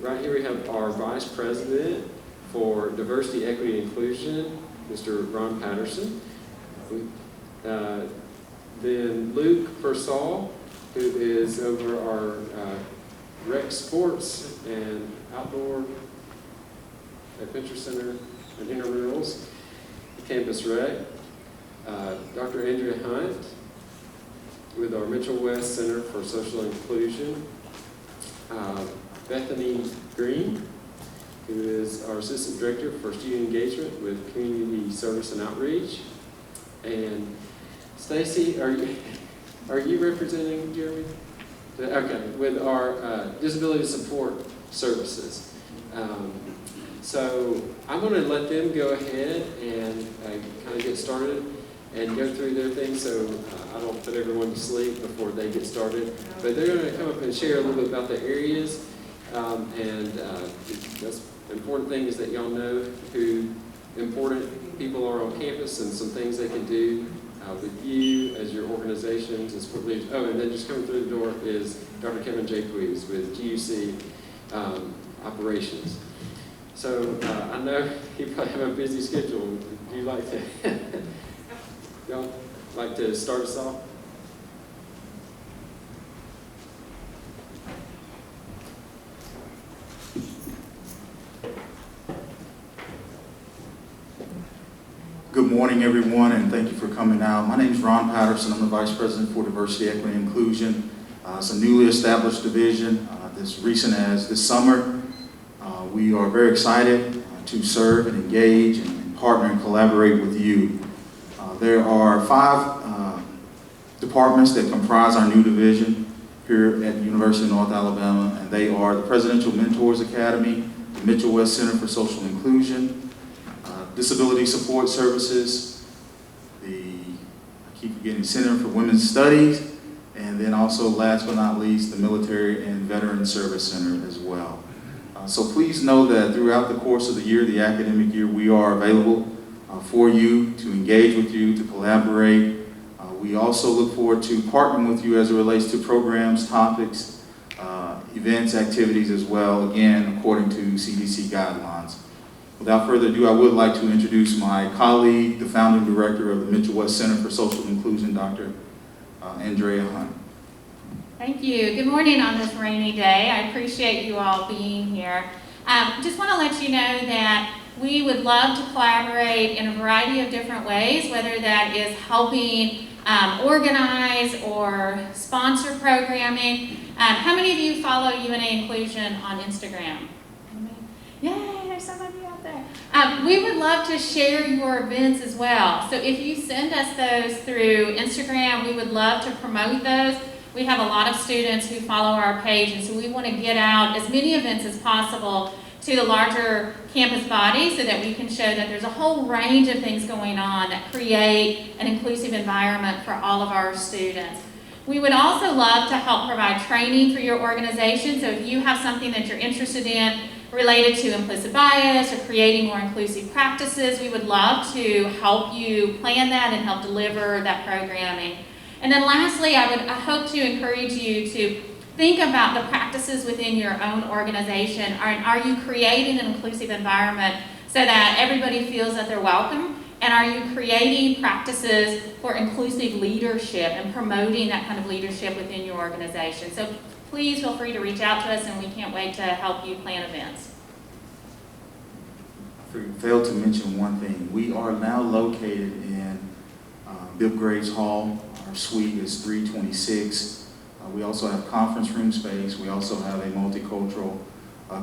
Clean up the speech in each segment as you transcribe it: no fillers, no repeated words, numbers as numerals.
Right here we have our Vice President for Diversity, Equity, and Inclusion, Mr. Ron Patterson. Then Luke Persall, who is over our rec sports and outdoor adventure center and intramurals, campus rec. Dr. Andrea Hunt with our Mitchell West Center for Social Inclusion. Bethany Green, who is our Assistant Director for Student Engagement with Community Service and Outreach. And Stacy, are you representing Jeremy? Okay, with our Disability Support Services. So I'm going to let them go ahead and kind of get started and go through their thing, so I don't put everyone to sleep before they get started. But they're going to come up and share a little bit about the areas. That's the important thing is that y'all know who important people are on campus and some things they can do with you as your organizations and support leaders. Oh, and then just coming through the door is Dr. Kevin Jaques with GUC operations. So I know you probably have a busy schedule. Would you like to y'all like to start us off? Good morning, everyone, and thank you for coming out. My name is Ron Patterson. I'm the Vice President for Diversity, Equity, and Inclusion. It's a newly established division, as recent as this summer. We are very excited to serve and engage and partner and collaborate with you. There are 5 departments that comprise our new division here at the University of North Alabama, and they are the Presidential Mentors Academy, the Mitchell West Center for Social Inclusion, Disability Support Services, I keep forgetting, Center for Women's Studies, and then also, last but not least, the Military and Veteran Service Center as well. So please know that throughout the course of the year, the academic year, we are available for you, to engage with you, to collaborate. We also look forward to partnering with you as it relates to programs, topics, events, activities as well, again, according to CDC guidelines. Without further ado, I would like to introduce my colleague, the founding director of the Mitchell West Center for Social Inclusion, Dr. Andrea Hunt. Thank you. Good morning on this rainy day. I appreciate you all being here. Just want to let you know that we would love to collaborate in a variety of different ways, whether that is helping organize or sponsor programming. How many of you follow UNA Inclusion on Instagram? Yay, there's somebody out there. We would love to share your events as well. So if you send us those through Instagram, we would love to promote those. We have a lot of students who follow our page, and so we want to get out as many events as possible to the larger campus body so that we can show that there's a whole range of things going on that create an inclusive environment for all of our students. We would also love to help provide training for your organization, so if you have something that you're interested in related to implicit bias or creating more inclusive practices, we would love to help you plan that and help deliver that programming. And then lastly, I hope to encourage you to think about the practices within your own organization. Are you creating an inclusive environment so that everybody feels that they're welcome? And are you creating practices for inclusive leadership and promoting that kind of leadership within your organization? So please feel free to reach out to us, and we can't wait to help you plan events. I failed to mention one thing. We are now located in Bill Graves Hall. Our suite is 326. We also have conference room space. We also have a multicultural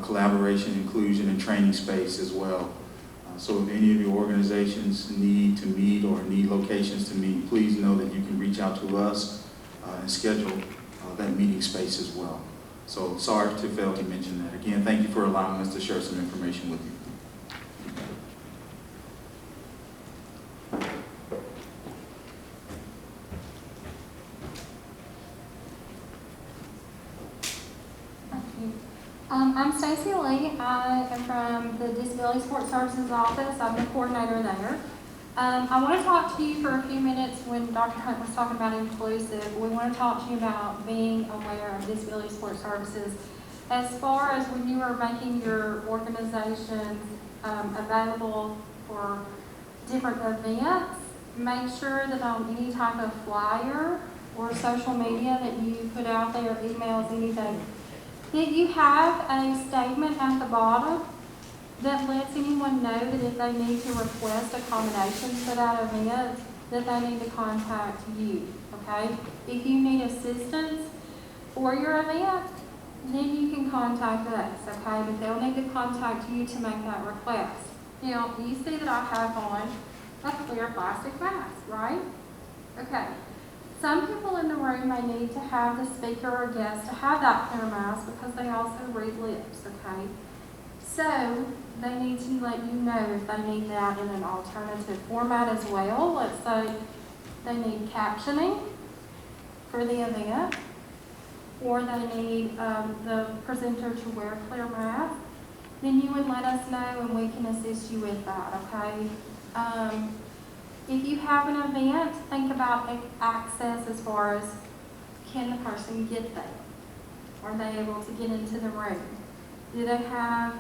collaboration, inclusion, and training space as well. So if any of your organizations need to meet or need locations to meet, please know that you can reach out to us and schedule that meeting space as well. So sorry to fail to mention that. Again, thank you for allowing us to share some information with you. I'm Stacy Lee. I am from the Disability Support Services Office. I'm the coordinator there. I want to talk to you for a few minutes when Dr. Hunt was talking about inclusive. We want to talk to you about being aware of disability support services As far as when you are making your organizations available for different events, make sure that on any type of flyer or social media that you put out there, emails, anything, that you have a statement at the bottom that lets anyone know that if they need to request accommodations for that event, that they need to contact you, okay? If you need assistance for your event, then you can contact us, okay? But they'll need to contact you to make that request. Now, you see that I have on a clear plastic mask, right? Okay. Some people in the room may need to have the speaker or guest to have that clear mask because they also read lips, okay? So, they need to let you know if they need that in an alternative format as well. Let's say they need captioning for the event, or they need the presenter to wear a clear mask. Then you would let us know and we can assist you with that, okay? If you have an event, think about access as far as can the person get there? Are they able to get into the room? Do they have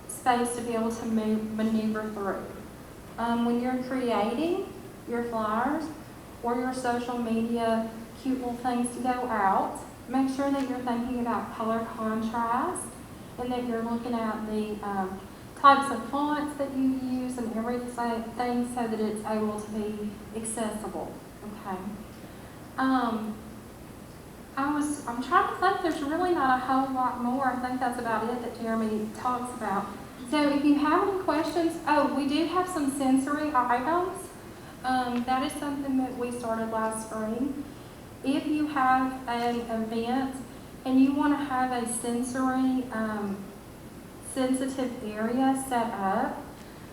space to be able to maneuver through? When you're creating your flyers or your social media cute little things to go out, make sure that you're thinking about color contrast and that you're looking at the types of fonts that you use and everything so that it's able to be accessible, okay? I'm trying to think, there's really not a whole lot more. I think that's about it that Jeremy talks about. So if you have any questions, we do have some sensory items. That is something that we started last spring. If you have an event and you want to have a sensory sensitive area set up,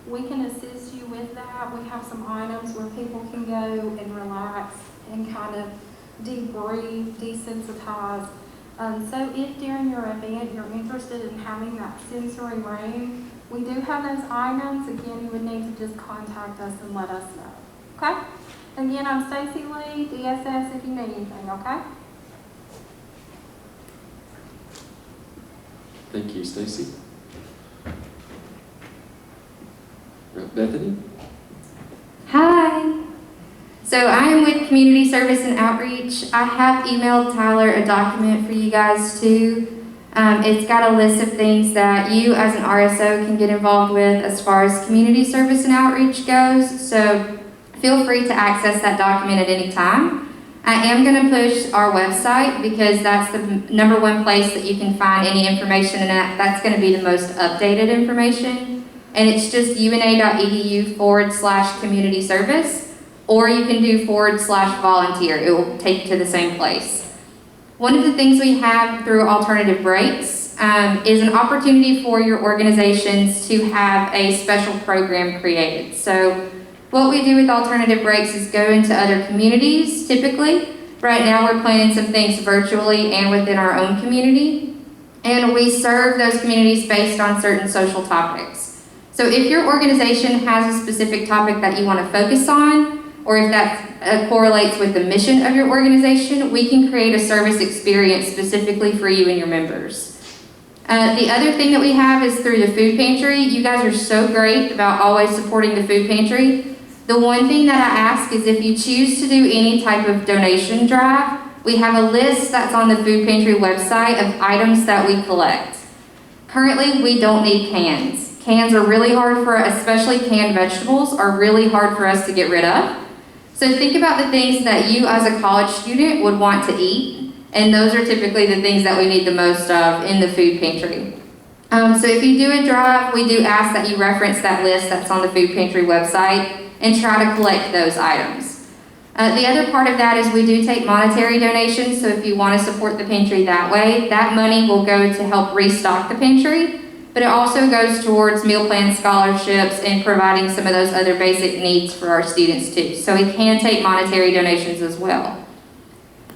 we can assist you with that. We have some items where people can go and relax and kind of debrief, desensitize. So if during your event you're interested in having that sensory room, we do have those items. Again, you would need to just contact us and let us know. Okay? Again, I'm Stacy Lee, DSS, if you need anything, okay? Thank you, Stacy. Bethany? Hi. So I am with Community Service and Outreach. I have emailed Tyler a document for you guys too. It's got a list of things that you as an RSO can get involved with as far as community service and outreach goes. So feel free to access that document at any time. I am going to push our website because that's the #1 place that you can find any information, and that's going to be the most updated information. And it's just una.edu/community service, or you can do /volunteer. It will take you to the same place. One of the things we have through Alternative Breaks is an opportunity for your organizations to have a special program created. So what we do with Alternative Breaks is go into other communities, typically. Right now we're planning some things virtually and within our own community. And we serve those communities based on certain social topics. So if your organization has a specific topic that you want to focus on, or if that correlates with the mission of your organization, we can create a service experience specifically for you and your members. The other thing that we have is through the food pantry. You guys are so great about always supporting the food pantry. The one thing that I ask is if you choose to do any type of donation drive, we have a list that's on the food pantry website of items that we collect. Currently, we don't need cans. Cans are really hard for, especially canned vegetables, are really hard for us to get rid of. So think about the things that you as a college student would want to eat, and those are typically the things that we need the most of in the food pantry. So if you do a drive, we do ask that you reference that list that's on the food pantry website and try to collect those items. The other part of that is we do take monetary donations, so if you want to support the pantry that way, that money will go to help restock the pantry, but it also goes towards meal plan scholarships and providing some of those other basic needs for our students too. So we can take monetary donations as well.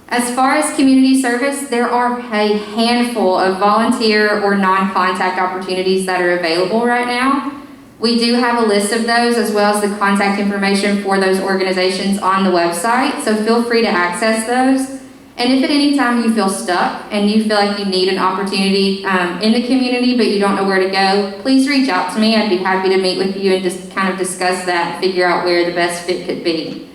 As far as community service, there are a handful of volunteer or non-contact opportunities that are available right now. We do have a list of those as well as the contact information for those organizations on the website, so feel free to access those. And if at any time you feel stuck and you feel like you need an opportunity in the community but you don't know where to go, please reach out to me. I'd be happy to meet with you and just kind of discuss that and figure out where the best fit could be.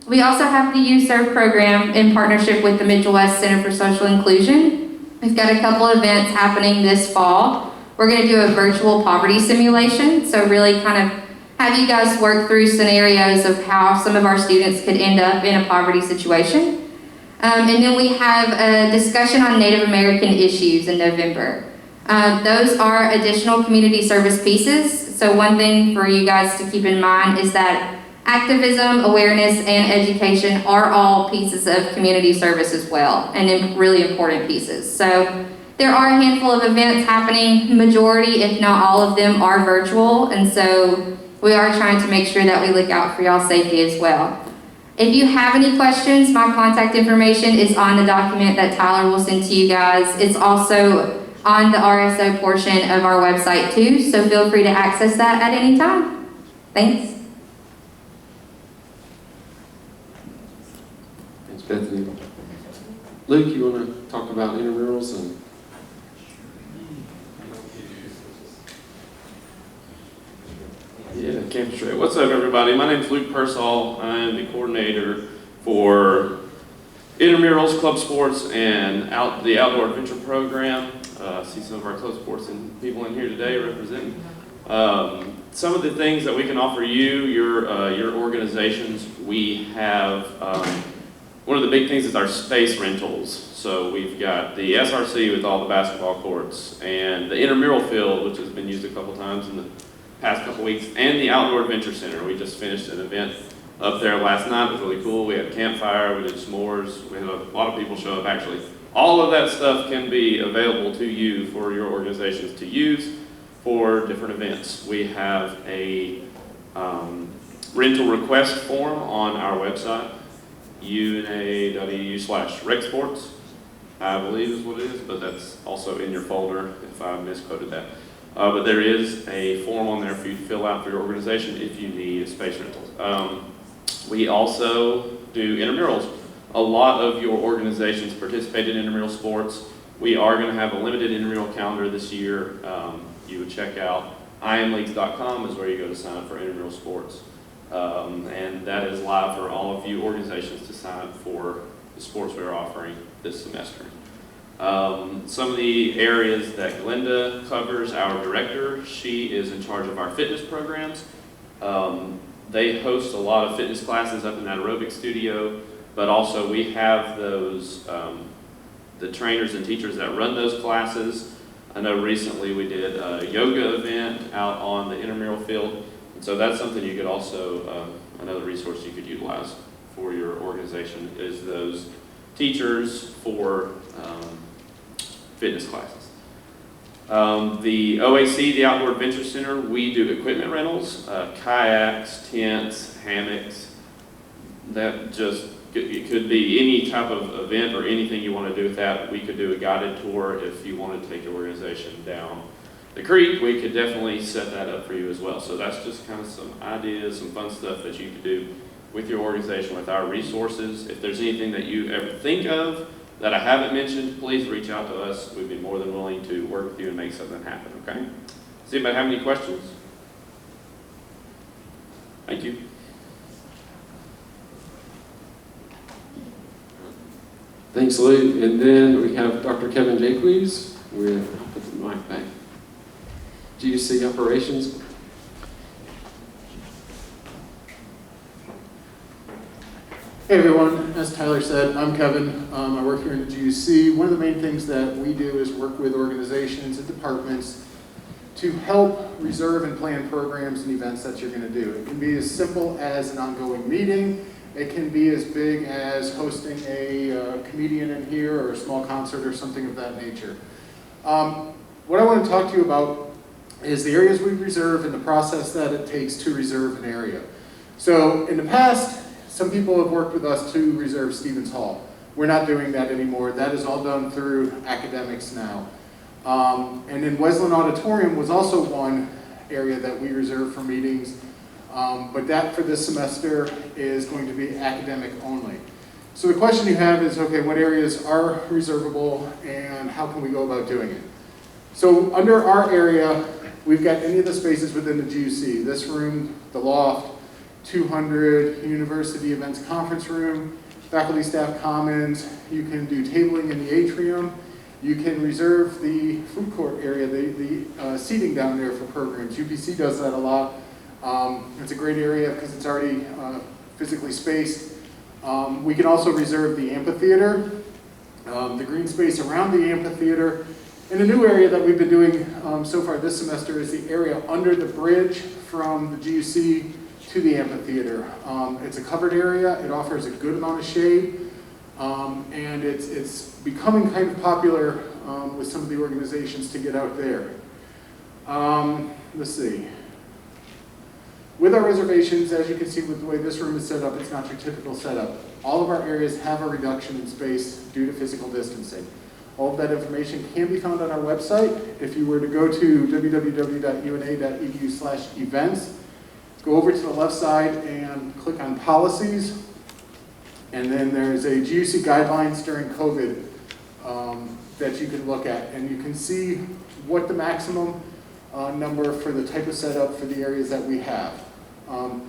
We also have the Youth Serve program in partnership with the Midwest Center for Social Inclusion. We've got a couple events happening this fall. We're going to do a virtual poverty simulation, so really kind of have you guys work through scenarios of how some of our students could end up in a poverty situation. And then we have a discussion on Native American issues in November. Those are additional community service pieces. So one thing for you guys to keep in mind is that activism, awareness, and education are all pieces of community service as well, and really important pieces. So there are a handful of events happening. Majority, if not all of them, are virtual, and so we are trying to make sure that we look out for y'all's safety as well. If you have any questions, my contact information is on the document that Tyler will send to you guys. It's also on the RSO portion of our website too, so feel free to access that at any time. Thanks. Thanks, Bethany. Luke, you want to talk about intramurals and? Yeah, Campus Trail. What's up, everybody? My name's Luke Persall. I'm the coordinator for intramurals, club sports, and the outdoor adventure program. I see some of our club sports and people in here today representing. Some of the things that we can offer you, your organizations, we have, one of the big things is our space rentals. So we've got the SRC with all the basketball courts, and the intramural field, which has been used a couple times in the past couple weeks, and the Outdoor Adventure Center. We just finished an event up there last night. It was really cool. We had a campfire, we did s'mores, we had a lot of people show up actually. All of that stuff can be available to you for your organizations to use for different events. We have a rental request form on our website, una.edu/recsports, I believe is what it is, but that's also in your folder if I misquoted that. But there is a form on there for you to fill out for your organization if you need space rentals. We also do intramurals. A lot of your organizations participate in intramural sports. We are going to have a limited intramural calendar this year. You would check out imleagues.com is where you go to sign up for intramural sports. And that is live for all of you organizations to sign up for the sports we're offering this semester. Some of the areas that Glenda covers, our director, she is in charge of our fitness programs. They host a lot of fitness classes up in that aerobic studio, but also we have those, the trainers and teachers that run those classes. I know recently we did a yoga event out on the intramural field, and so that's something you could also, another resource you could utilize for your organization is those teachers for fitness classes. The OAC, the Outdoor Adventure Center, we do equipment rentals, kayaks, tents, hammocks. That just, it could be any type of event or anything you want to do with that. We could do a guided tour if you wanted to take your organization down the creek. We could definitely set that up for you as well. So that's just kind of some ideas, some fun stuff that you could do with your organization with our resources. If there's anything that you ever think of that I haven't mentioned, please reach out to us. We'd be more than willing to work with you and make something happen, okay? Does anybody have any questions? Thank you. Thanks, Luke. And then we have Dr. Kevin Jaques with, I'll put the mic back, GUC Operations. Hey everyone, as Tyler said, I'm Kevin. I work here in the GUC. One of the main things that we do is work with organizations and departments to help reserve and plan programs and events that you're going to do. It can be as simple as an ongoing meeting. It can be as big as hosting a comedian in here or a small concert or something of that nature. What I want to talk to you about is the areas we reserve and the process that it takes to reserve an area. So in the past, some people have worked with us to reserve Stevens Hall. We're not doing that anymore. That is all done through academics now. And then Wesleyan Auditorium was also one area that we reserve for meetings. But that for this semester is going to be academic only. So the question you have is, okay, what areas are reservable and how can we go about doing it? So under our area, we've got any of the spaces within the GUC. This room, the loft, 200, university events conference room, faculty staff commons. You can do tabling in the atrium. You can reserve the food court area, the seating down there for programs. UPC does that a lot. It's a great area because it's already physically spaced. We can also reserve the amphitheater, the green space around the amphitheater. And a new area that we've been doing so far this semester is the area under the bridge from the GUC to the amphitheater. It's a covered area. It offers a good amount of shade. And it's becoming kind of popular with some of the organizations to get out there. Let's see. With our reservations, as you can see with the way this room is set up, it's not your typical setup. All of our areas have a reduction in space due to physical distancing. All of that information can be found on our website. If you were to go to www.una.edu/events, go over to the left side and click on policies. And then there's a GUC guidelines during COVID that you can look at. And you can see what the maximum number for the type of setup for the areas that we have. I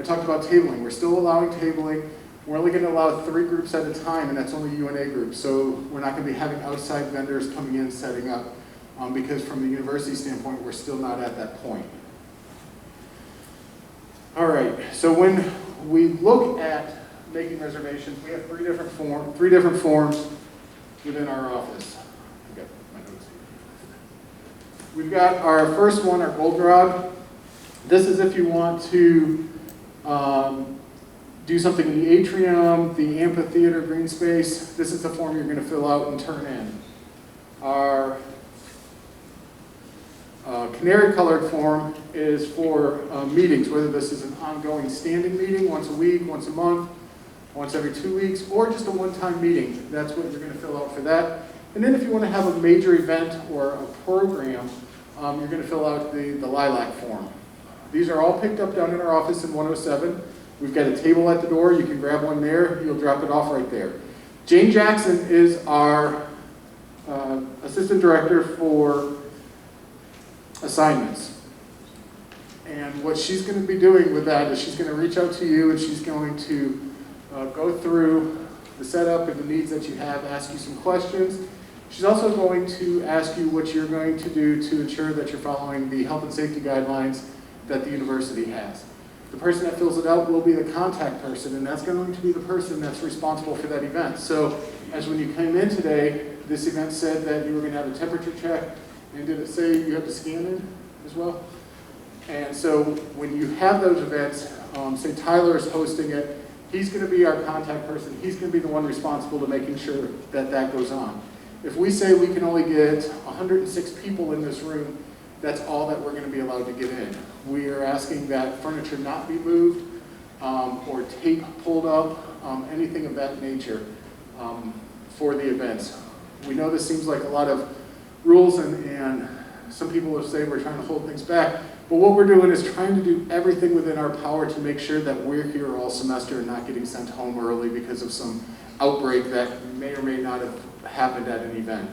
talked about tabling. We're still allowing tabling. We're only going to allow 3 groups at a time, and that's only UNA groups. So we're not going to be having outside vendors coming in setting up because from the university standpoint, we're still not at that point. All right, so when we look at making reservations, we have 3 different forms within our office. Okay, my notes here. We've got our first one, our goldenrod. This is if you want to do something in the atrium, the amphitheater, green space. This is the form you're going to fill out and turn in. Our canary colored form is for meetings, whether this is an ongoing standing meeting once a week, once a month, once every 2 weeks, or just a one-time meeting. That's what you're going to fill out for that. And then if you want to have a major event or a program, you're going to fill out the lilac form. These are all picked up down in our office in 107. We've got a table at the door. You can grab one there. You'll drop it off right there. Jane Jackson is our assistant director for assignments. And what she's going to be doing with that is she's going to reach out to you and she's going to go through the setup and the needs that you have, ask you some questions. She's also going to ask you what you're going to do to ensure that you're following the health and safety guidelines that the university has. The person that fills it out will be the contact person, and that's going to be the person that's responsible for that event. So as when you came in today, this event said that you were going to have a temperature check, and did it say you have to scan in as well? And so when you have those events, say Tyler is hosting it, he's going to be our contact person. He's going to be the one responsible to making sure that that goes on. If we say we can only get 106 people in this room, that's all that we're going to be allowed to get in. We are asking that furniture not be moved or tape pulled up, anything of that nature for the events. We know this seems like a lot of rules and some people will say we're trying to hold things back, but what we're doing is trying to do everything within our power to make sure that we're here all semester and not getting sent home early because of some outbreak that may or may not have happened at an event.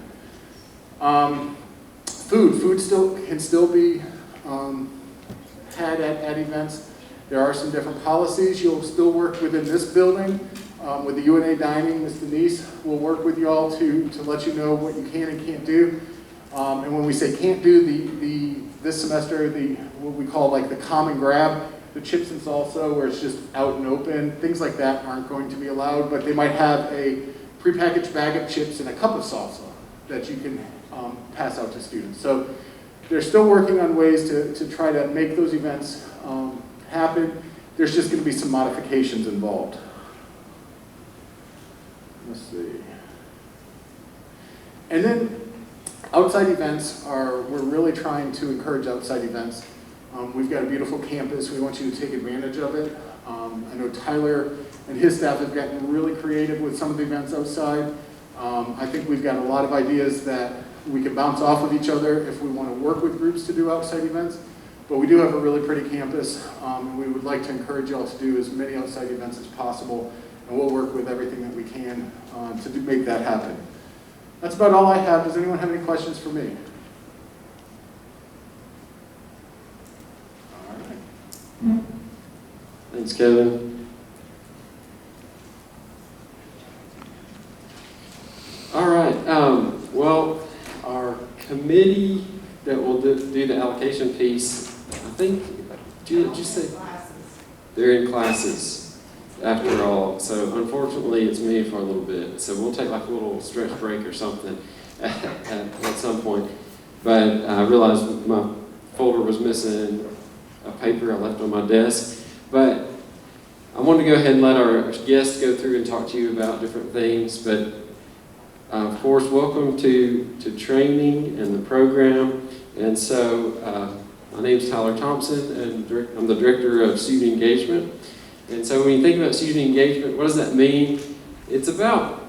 Food can still be had at events. There are some different policies. You'll still work within this building with the UNA dining. Ms. Denise will work with you all to let you know what you can and can't do. And when we say can't do, this semester, what we call like the common grab, the chips and salsa where it's just out and open, things like that aren't going to be allowed, but they might have a prepackaged bag of chips and a cup of salsa that you can pass out to students. So they're still working on ways to try to make those events happen. There's just going to be some modifications involved. Let's see. And then outside events we're really trying to encourage outside events. We've got a beautiful campus. We want you to take advantage of it. I know Tyler and his staff have gotten really creative with some of the events outside. I think we've got a lot of ideas that we can bounce off of each other if we want to work with groups to do outside events. But we do have a really pretty campus, and we would like to encourage you all to do as many outside events as possible and we'll work with everything that we can to make that happen. That's about all I have. Does anyone have any questions for me? All right. Thanks, Kevin. All right, well, our committee that will do the allocation piece, I think, Julie, did you say? They're in classes after all, so unfortunately it's me for a little bit. So we'll take like a little stretch break or something at some point. But I realized my folder was missing a paper I left on my desk. But I wanted to go ahead and let our guests go through and talk to you about different things. But of course, welcome to training and the program. And so my name is Tyler Thompson, and I'm the Director of Student Engagement. And so when you think about student engagement, what does that mean? It's about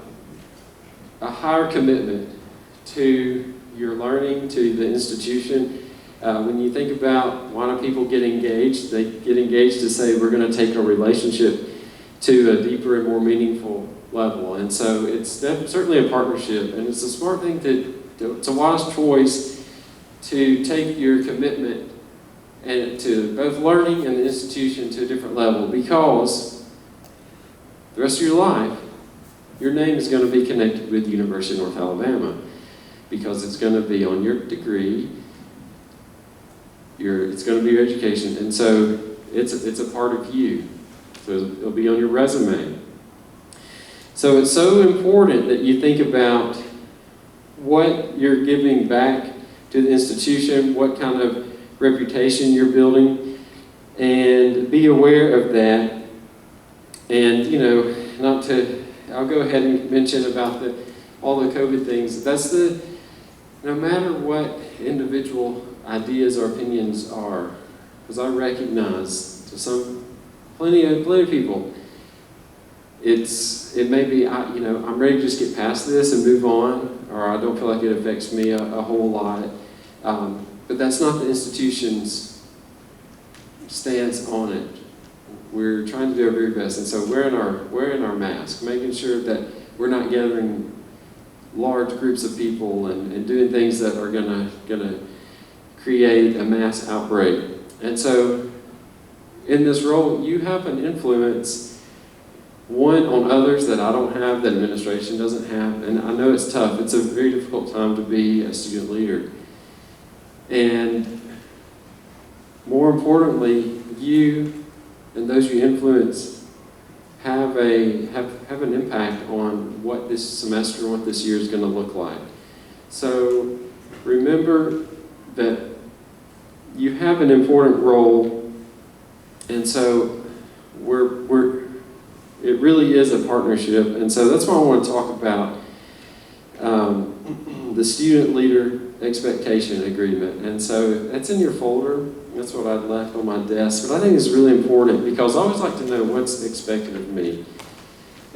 a higher commitment to your learning, to the institution. When you think about why do people get engaged, they get engaged to say we're going to take our relationship to a deeper and more meaningful level. And so it's certainly a partnership, and it's a smart thing it's a wise choice to take your commitment and to both learning and the institution to a different level, because the rest of your life, your name is going to be connected with the University of North Alabama, because it's going to be on your degree, it's going to be your education, and so it's a part of you. So it'll be on your resume. So it's so important that you think about what you're giving back to the institution, what kind of reputation you're building, and be aware of that. And I'll go ahead and mention about all the COVID things. No matter what individual ideas or opinions are, because I recognize to plenty of people, it may be, I'm ready to just get past this and move on, or I don't feel like it affects me a whole lot. But that's not the institution's stance on it. We're trying to do our very best, and so wearing our mask, making sure that we're not gathering large groups of people and doing things that are gonna create a mass outbreak. And so in this role, you have an influence, one, on others that I don't have, that administration doesn't have, and I know it's tough. It's a very difficult time to be a student leader. And more importantly, you and those you influence have an impact on what this semester and what this year is going to look like. So remember that you have an important role, and so it really is a partnership. And so that's why I want to talk about the student leader expectation agreement. And so that's in your folder. That's what I left on my desk. But I think it's really important, because I always like to know what's expected of me.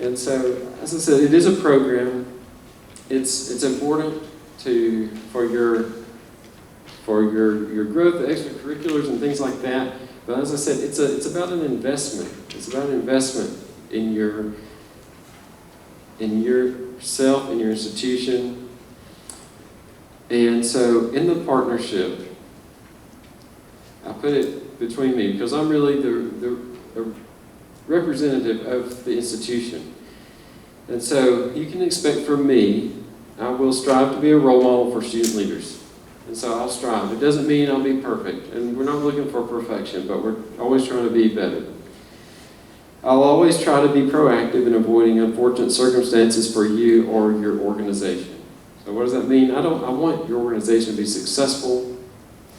And so, as I said, it is a program. It's important for your growth, the extracurriculars and things like that. But as I said, it's about an investment. It's about an investment in yourself, in your institution. And so in the partnership, I put it between me, because I'm really the representative of the institution. And so you can expect from me, I will strive to be a role model for student leaders. And so I'll strive. It doesn't mean I'll be perfect, and we're not looking for perfection, but we're always trying to be better. I'll always try to be proactive in avoiding unfortunate circumstances for you or your organization. So what does that mean? I want your organization to be successful,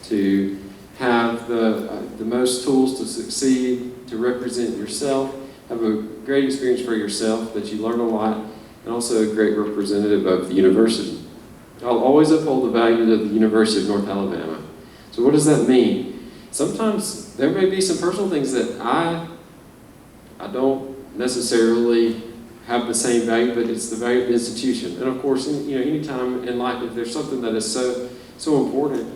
to have the most tools to succeed, to represent yourself, have a great experience for yourself, that you learn a lot, and also a great representative of the university. I'll always uphold the values of the University of North Alabama. So what does that mean? Sometimes there may be some personal things that I don't necessarily have the same value, but it's the value of the institution. And of course, any time in life, if there's something that is so important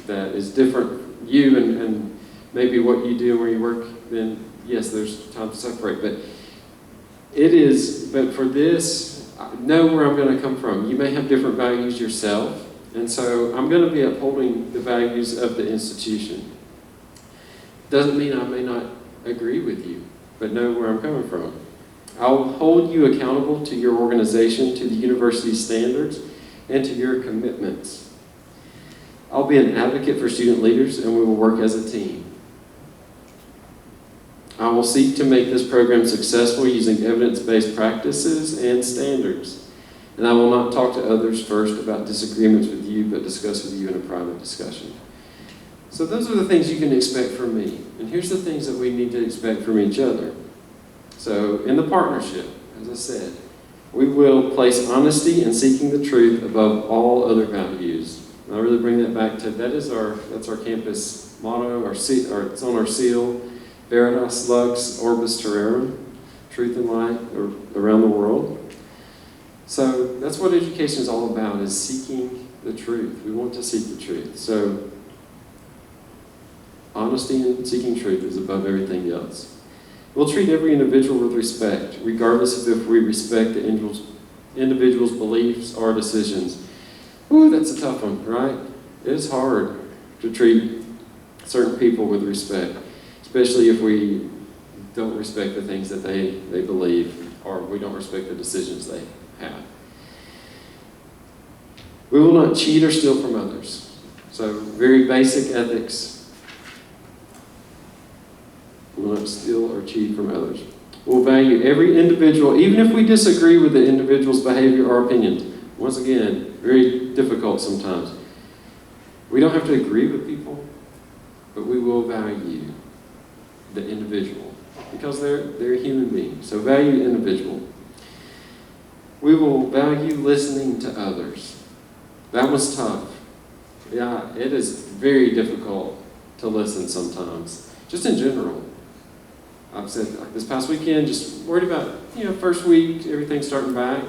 that is different, you and maybe what you do and where you work, then yes, there's time to separate. But It is, but for this, I know where I'm going to come from. You may have different values yourself, and so I'm going to be upholding the values of the institution. Doesn't mean I may not agree with you, but know where I'm coming from. I'll hold you accountable to your organization, to the university standards, and to your commitments. I'll be an advocate for student leaders, and we will work as a team. I will seek to make this program successful using evidence-based practices and standards. And I will not talk to others first about disagreements with you, but discuss with you in a private discussion. So those are the things you can expect from me. And here's the things that we need to expect from each other. So in the partnership, as I said, we will place honesty and seeking the truth above all other values. And I really bring that back to, that's our campus motto, it's on our seal, Veritas Lux Orbis Terrarum, truth and light around the world. So that's what education is all about, is seeking the truth. We want to seek the truth. So honesty and seeking truth is above everything else. We'll treat every individual with respect, regardless of if we respect the individual's beliefs or decisions. Ooh, that's a tough one, right? It is hard to treat certain people with respect, especially if we don't respect the things that they believe, or we don't respect the decisions they have. We will not cheat or steal from others. So very basic ethics. We will not steal or cheat from others. We'll value every individual, even if we disagree with the individual's behavior or opinions. Once again, very difficult sometimes. We don't have to agree with people, but we will value the individual because they're a human being. So value individual. We will value listening to others. That was tough. Yeah, it is very difficult to listen sometimes, just in general. I've said like this past weekend, just worried about, first week, everything starting back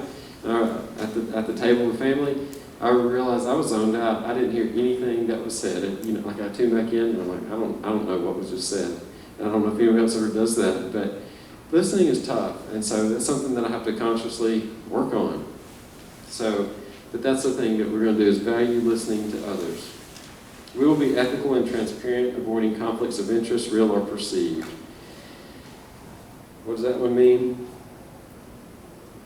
at the table with family. I realized I was zoned out. I didn't hear anything that was said. Like I tuned back in, and I'm like, I don't know what was just said. And I don't know if anyone else ever does that, but listening is tough, and so that's something that I have to consciously work on. So, but that's the thing that we're going to do, is value listening to others. We will be ethical and transparent, avoiding conflicts of interest, real or perceived. What does that one mean?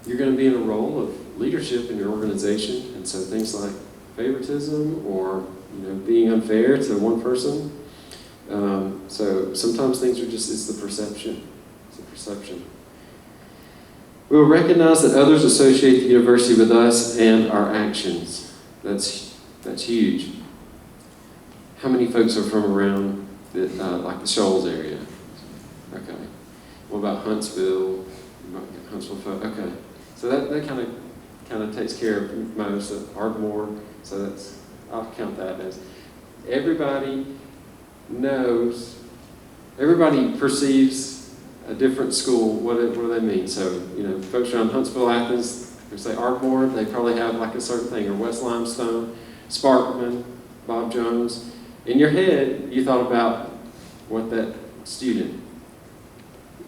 You're going to be in a role of leadership in your organization, and so things like favoritism or being unfair to one person. So sometimes things are it's the perception. It's the perception. We will recognize that others associate the university with us and our actions. That's huge. How many folks are from around like the Shoals area? Okay. What about Huntsville? Huntsville folk? Okay. So that kind of takes care of most of Ardmore. So I'll count that as everybody knows, everybody perceives a different school. What do they mean? So, folks around Huntsville, Athens, they say Ardmore, they probably have like a certain thing, or West Limestone, Sparkman, Bob Jones. In your head, you thought about what that student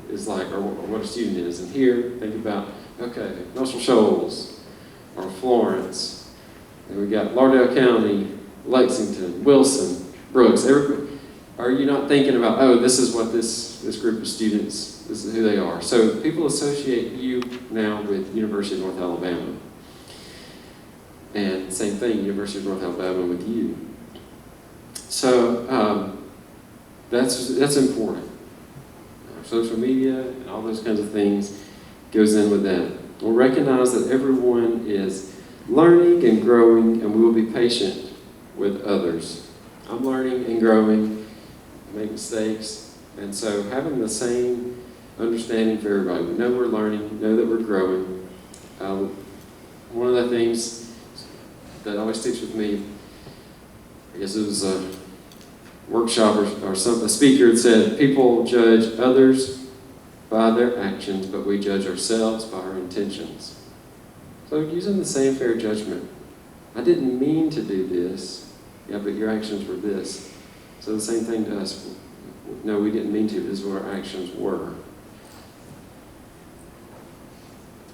is like, or what a student is. And here, think about, okay, Muscle Shoals, or Florence, and we got Lauderdale County, Lexington, Wilson, Brooks. Are you not thinking about, this is what this group of students, this is who they are. So people associate you now with University of North Alabama. And same thing, University of North Alabama with you. So that's important. Our social media and all those kinds of things goes in with that. We'll recognize that everyone is learning and growing, and we will be patient with others. I'm learning and growing, make mistakes, and so having the same understanding for everybody. We know we're learning, know that we're growing. One of the things that always sticks with me, I guess it was a workshop or a speaker had said, people judge others by their actions, but we judge ourselves by our intentions. So using the same fair judgment. I didn't mean to do this, yeah, but your actions were this. So the same thing to us. No, we didn't mean to. This is what our actions were.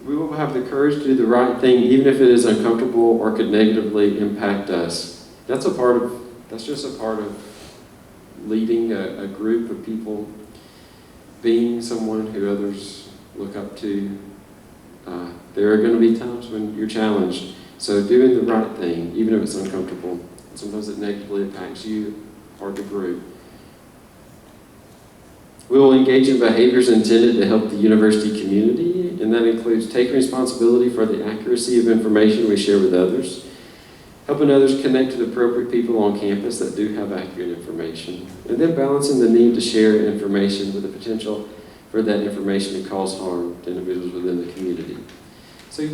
we will have the courage to do the right thing, even if it is uncomfortable or could negatively impact us. That's just a part of leading a group of people, being someone who others look up to. There are going to be times when you're challenged. So doing the right thing, even if it's uncomfortable, sometimes it negatively impacts you or the group. We will engage in behaviors intended to help the university community, and that includes taking responsibility for the accuracy of information we share with others, helping others connect to the appropriate people on campus that do have accurate information, and then balancing the need to share information with the potential for that information to cause harm to individuals within the community. So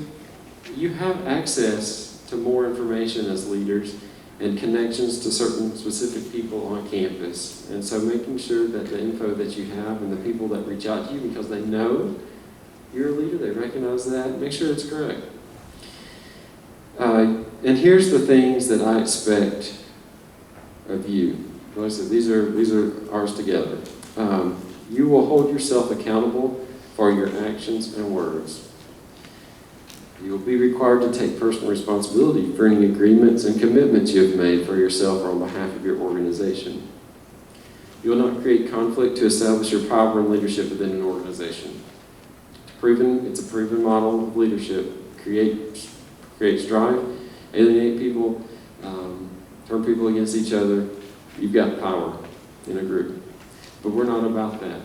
you have access to more information as leaders and connections to certain specific people on campus. And so making sure that the info that you have and the people that reach out to you because they know you're a leader, they recognize that, make sure it's correct. And here's the things that I expect of you. Like I said, these are ours together. You will hold yourself accountable for your actions and words. You will be required to take personal responsibility for any agreements and commitments you have made for yourself or on behalf of your organization. You will not create conflict to establish your power and leadership within an organization. It's a proven model of leadership. Create strife, alienate people, turn people against each other. You've got power in a group. But we're not about that.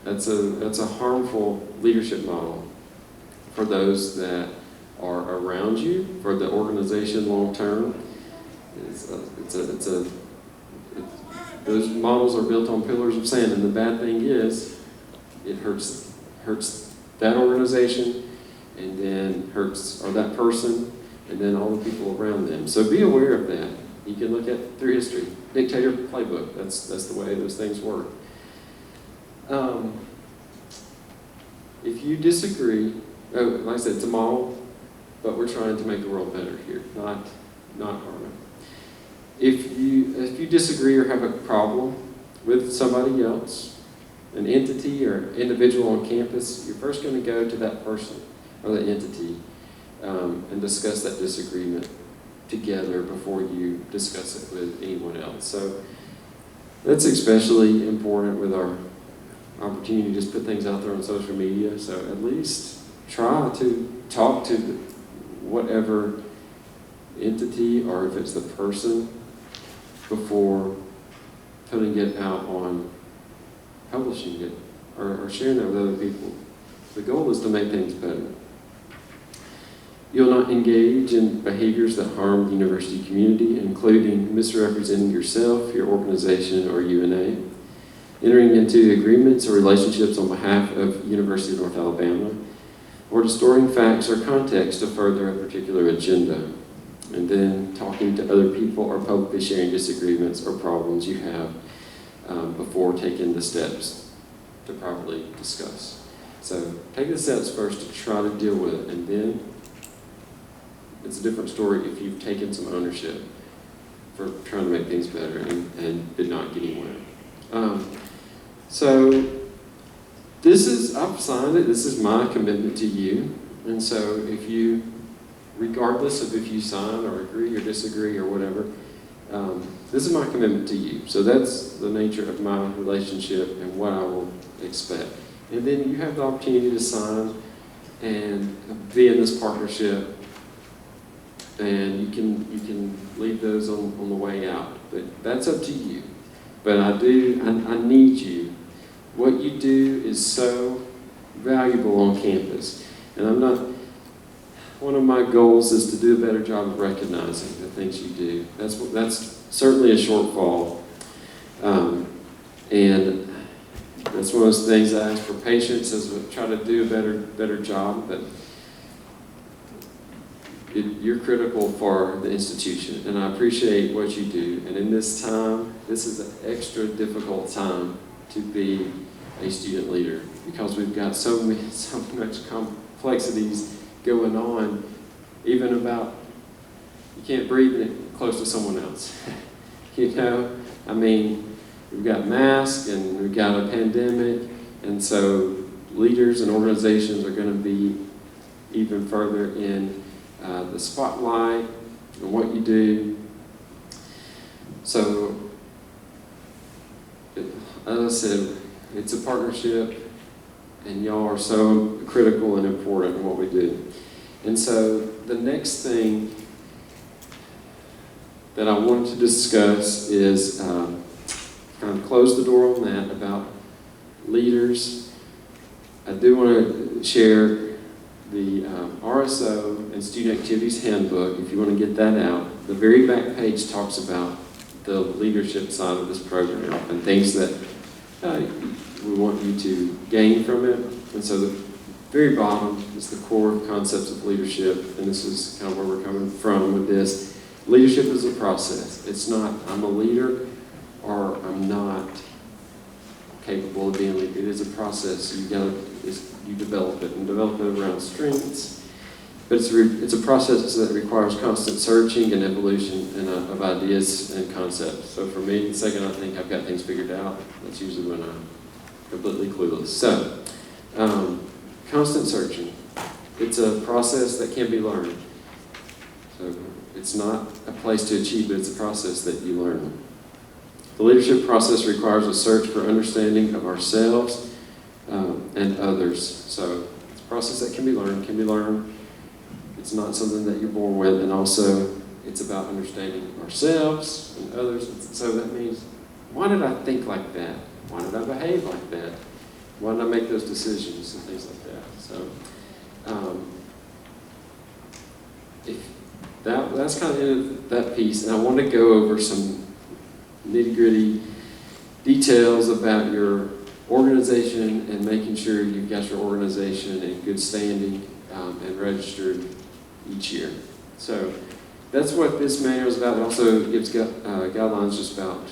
That's a harmful leadership model for those that are around you, for the organization long term. Those models are built on pillars of sand, and the bad thing is, it hurts that organization, and then hurts that person, and then all the people around them. So be aware of that. You can look at through history, dictator playbook. That's the way those things work. If you disagree, like I said, it's a model, but we're trying to make the world better here, not harm it. If you disagree or have a problem with somebody else, an entity or individual on campus, you're first going to go to that person or that entity and discuss that disagreement together before you discuss it with anyone else. So that's especially important with our opportunity to just put things out there on social media. So at least try to talk to whatever entity, or if it's the person, before putting it out on publishing it or sharing it with other people. The goal is to make things better. You'll not engage in behaviors that harm the university community, including misrepresenting yourself, your organization, or UNA, entering into agreements or relationships on behalf of University of North Alabama, or distorting facts or context to further a particular agenda, and then talking to other people or publicly sharing disagreements or problems you have before taking the steps to properly discuss. So take the steps first to try to deal with it, and then it's a different story if you've taken some ownership for trying to make things better and did not get anywhere. So I've signed it, this is my commitment to you. And so if you, regardless of if you sign or agree or disagree or whatever, this is my commitment to you. So that's the nature of my relationship and what I will expect. And then you have the opportunity to sign and be in this partnership, and you can leave those on the way out. But that's up to you. But I need you. What you do is so valuable on campus. And one of my goals is to do a better job of recognizing the things you do. That's certainly a shortfall. And that's one of those things I ask for patience as we try to do a better job. But you're critical for the institution, and I appreciate what you do. And in this time, this is an extra difficult time to be a student leader, because we've got so much complexities going on, even about you can't breathe close to someone else. We've got masks and we've got a pandemic, and so leaders and organizations are going to be even further in the spotlight and what you do. So, as I said, it's a partnership, and y'all are so critical and important in what we do. And so the next thing that I wanted to discuss is kind of close the door on that about leaders. I do want to share the RSO and Student Activities Handbook, if you want to get that out. The very back page talks about the leadership side of this program and things that we want you to gain from it. And so the very bottom is the core concepts of leadership, and this is kind of where we're coming from with this. Leadership is a process. It's not, I'm a leader or I'm not capable of being a leader. It is a process. You develop it, and develop it around strengths. But it's a process that requires constant searching and evolution of ideas and concepts. So for me, the second I think I've got things figured out, that's usually when I'm completely clueless. So, constant searching. It's a process that can be learned. So it's not a place to achieve, but it's a process that you learn. The leadership process requires a search for understanding of ourselves and others. So it's a process that can be learned. It's not something that you're born with, and also it's about understanding ourselves and others. So that means, why did I think like that? Why did I behave like that? Why did I make those decisions and things like that? So that's kind of the end of that piece, and I want to go over some nitty-gritty details about your organization and making sure you've got your organization in good standing and registered each year. So that's what this manual is about. It also gives guidelines just about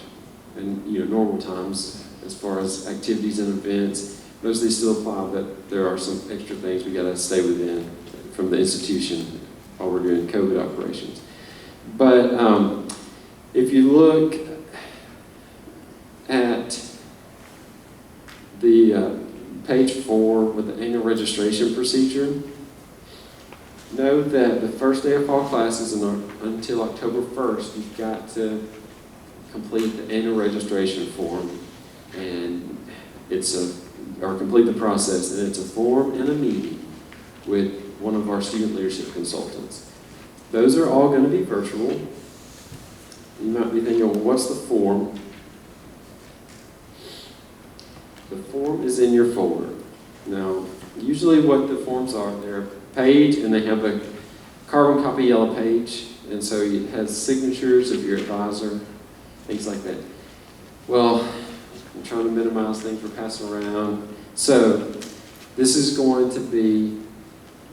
in normal times as far as activities and events. Most of these still apply, but there are some extra things we got to stay within from the institution while we're doing COVID operations. But if you look at the page 4 with the annual registration procedure, know that the first day of fall classes until October 1st, you've got to complete the annual registration form, and or complete the process, and it's a form and a meeting with one of our student leadership consultants. Those are all going to be virtual. You might be thinking, well, what's the form? The form is in your folder. Now, usually what the forms are, they're a page and they have a carbon copy yellow page, and so it has signatures of your advisor, things like that. Well, I'm trying to minimize things we're passing around. So this is going to be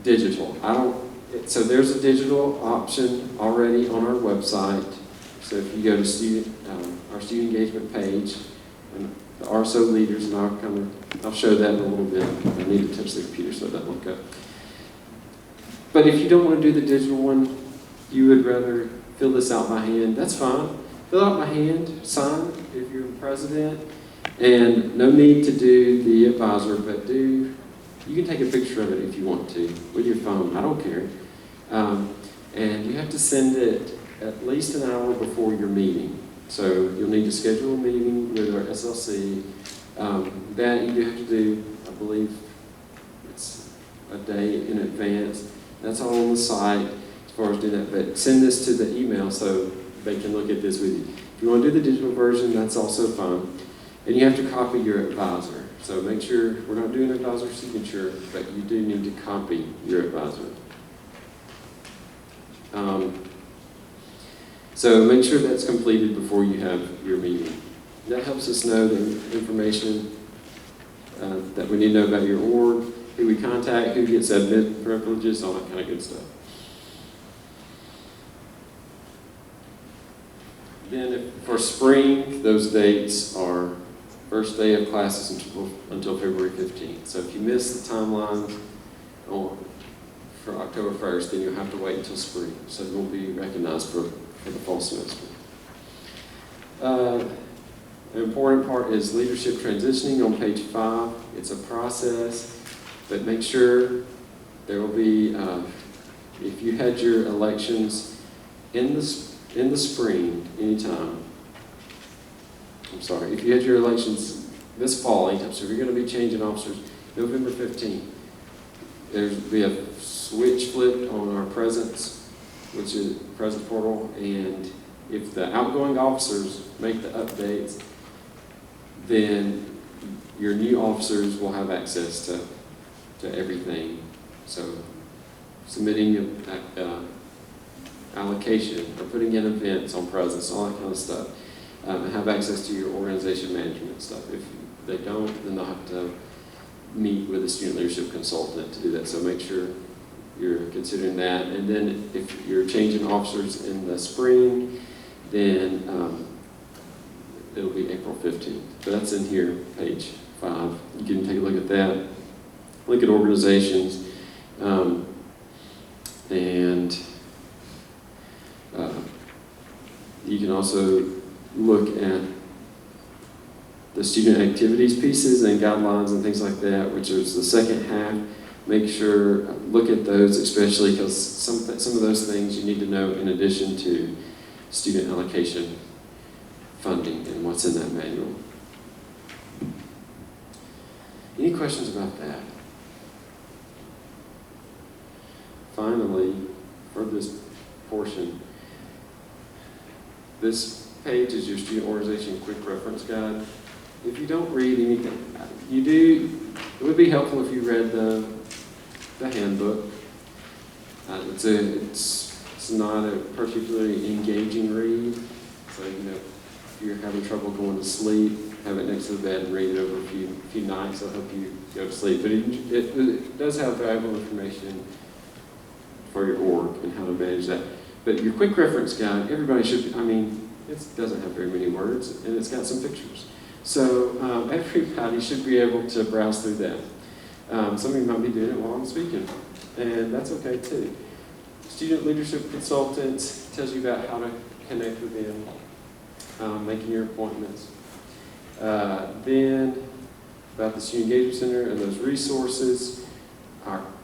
digital. So there's a digital option already on our website. So if you go to our student engagement page, and the RSO leaders, and I'll show that in a little bit. I need to touch the computer so it doesn't look up. But if you don't want to do the digital one, you would rather fill this out by hand, that's fine. Fill out by hand, sign if you're the president, and no need to do the advisor, but you can take a picture of it if you want to with your phone, I don't care. And you have to send it at least an hour before your meeting. So you'll need to schedule a meeting with our SLC. That you do have to do, I believe it's a day in advance. That's all on the site as far as doing that. But send this to the email so they can look at this with you. If you want to do the digital version, that's also fine. And you have to copy your advisor. So make sure, we're not doing advisor signature, but you do need to copy your advisor. So make sure that's completed before you have your meeting. That helps us know the information that we need to know about your org, who we contact, who gets admit privileges, all that kind of good stuff. Then for spring, those dates are first day of classes until February 15th. So if you miss the timeline for October 1st, then you'll have to wait until spring. So it won't be recognized for the fall semester. The important part is leadership transitioning on page 5. It's a process, but make sure There will be, if you had your elections in the spring, anytime, I'm sorry, if you had your elections this fall, anytime, so if you're going to be changing officers, November 15th, there'll be a switch flipped on our presence, which is presence portal, and if the outgoing officers make the updates, then your new officers will have access to everything. So submitting your allocation or putting in events on presence, all that kind of stuff, and have access to your organization management stuff. If they don't, then they'll have to meet with a student leadership consultant to do that. So make sure you're considering that. And then if you're changing officers in the spring, then it'll be April 15th. So that's in here, page 5. You can take a look at that. Look at organizations. And you can also look at the student activities pieces and guidelines and things like that, which is the second half. Make sure, look at those especially, because some of those things you need to know in addition to student allocation funding and what's in that manual. Any questions about that? Finally, for this portion, this page is your student organization quick reference guide. If you don't read anything, it would be helpful if you read the handbook. It's not a particularly engaging read, so if you're having trouble going to sleep, have it next to the bed and read it over a few nights. It'll help you go to sleep. But it does have valuable information for your org and how to manage that. But your quick reference guide, everybody should, it doesn't have very many words, and it's got some pictures. So everybody should be able to browse through that. Some of you might be doing it while I'm speaking, and that's okay too. Student leadership consultants tells you about how to connect with them, making your appointments. Then about the Student Engagement Center and those resources,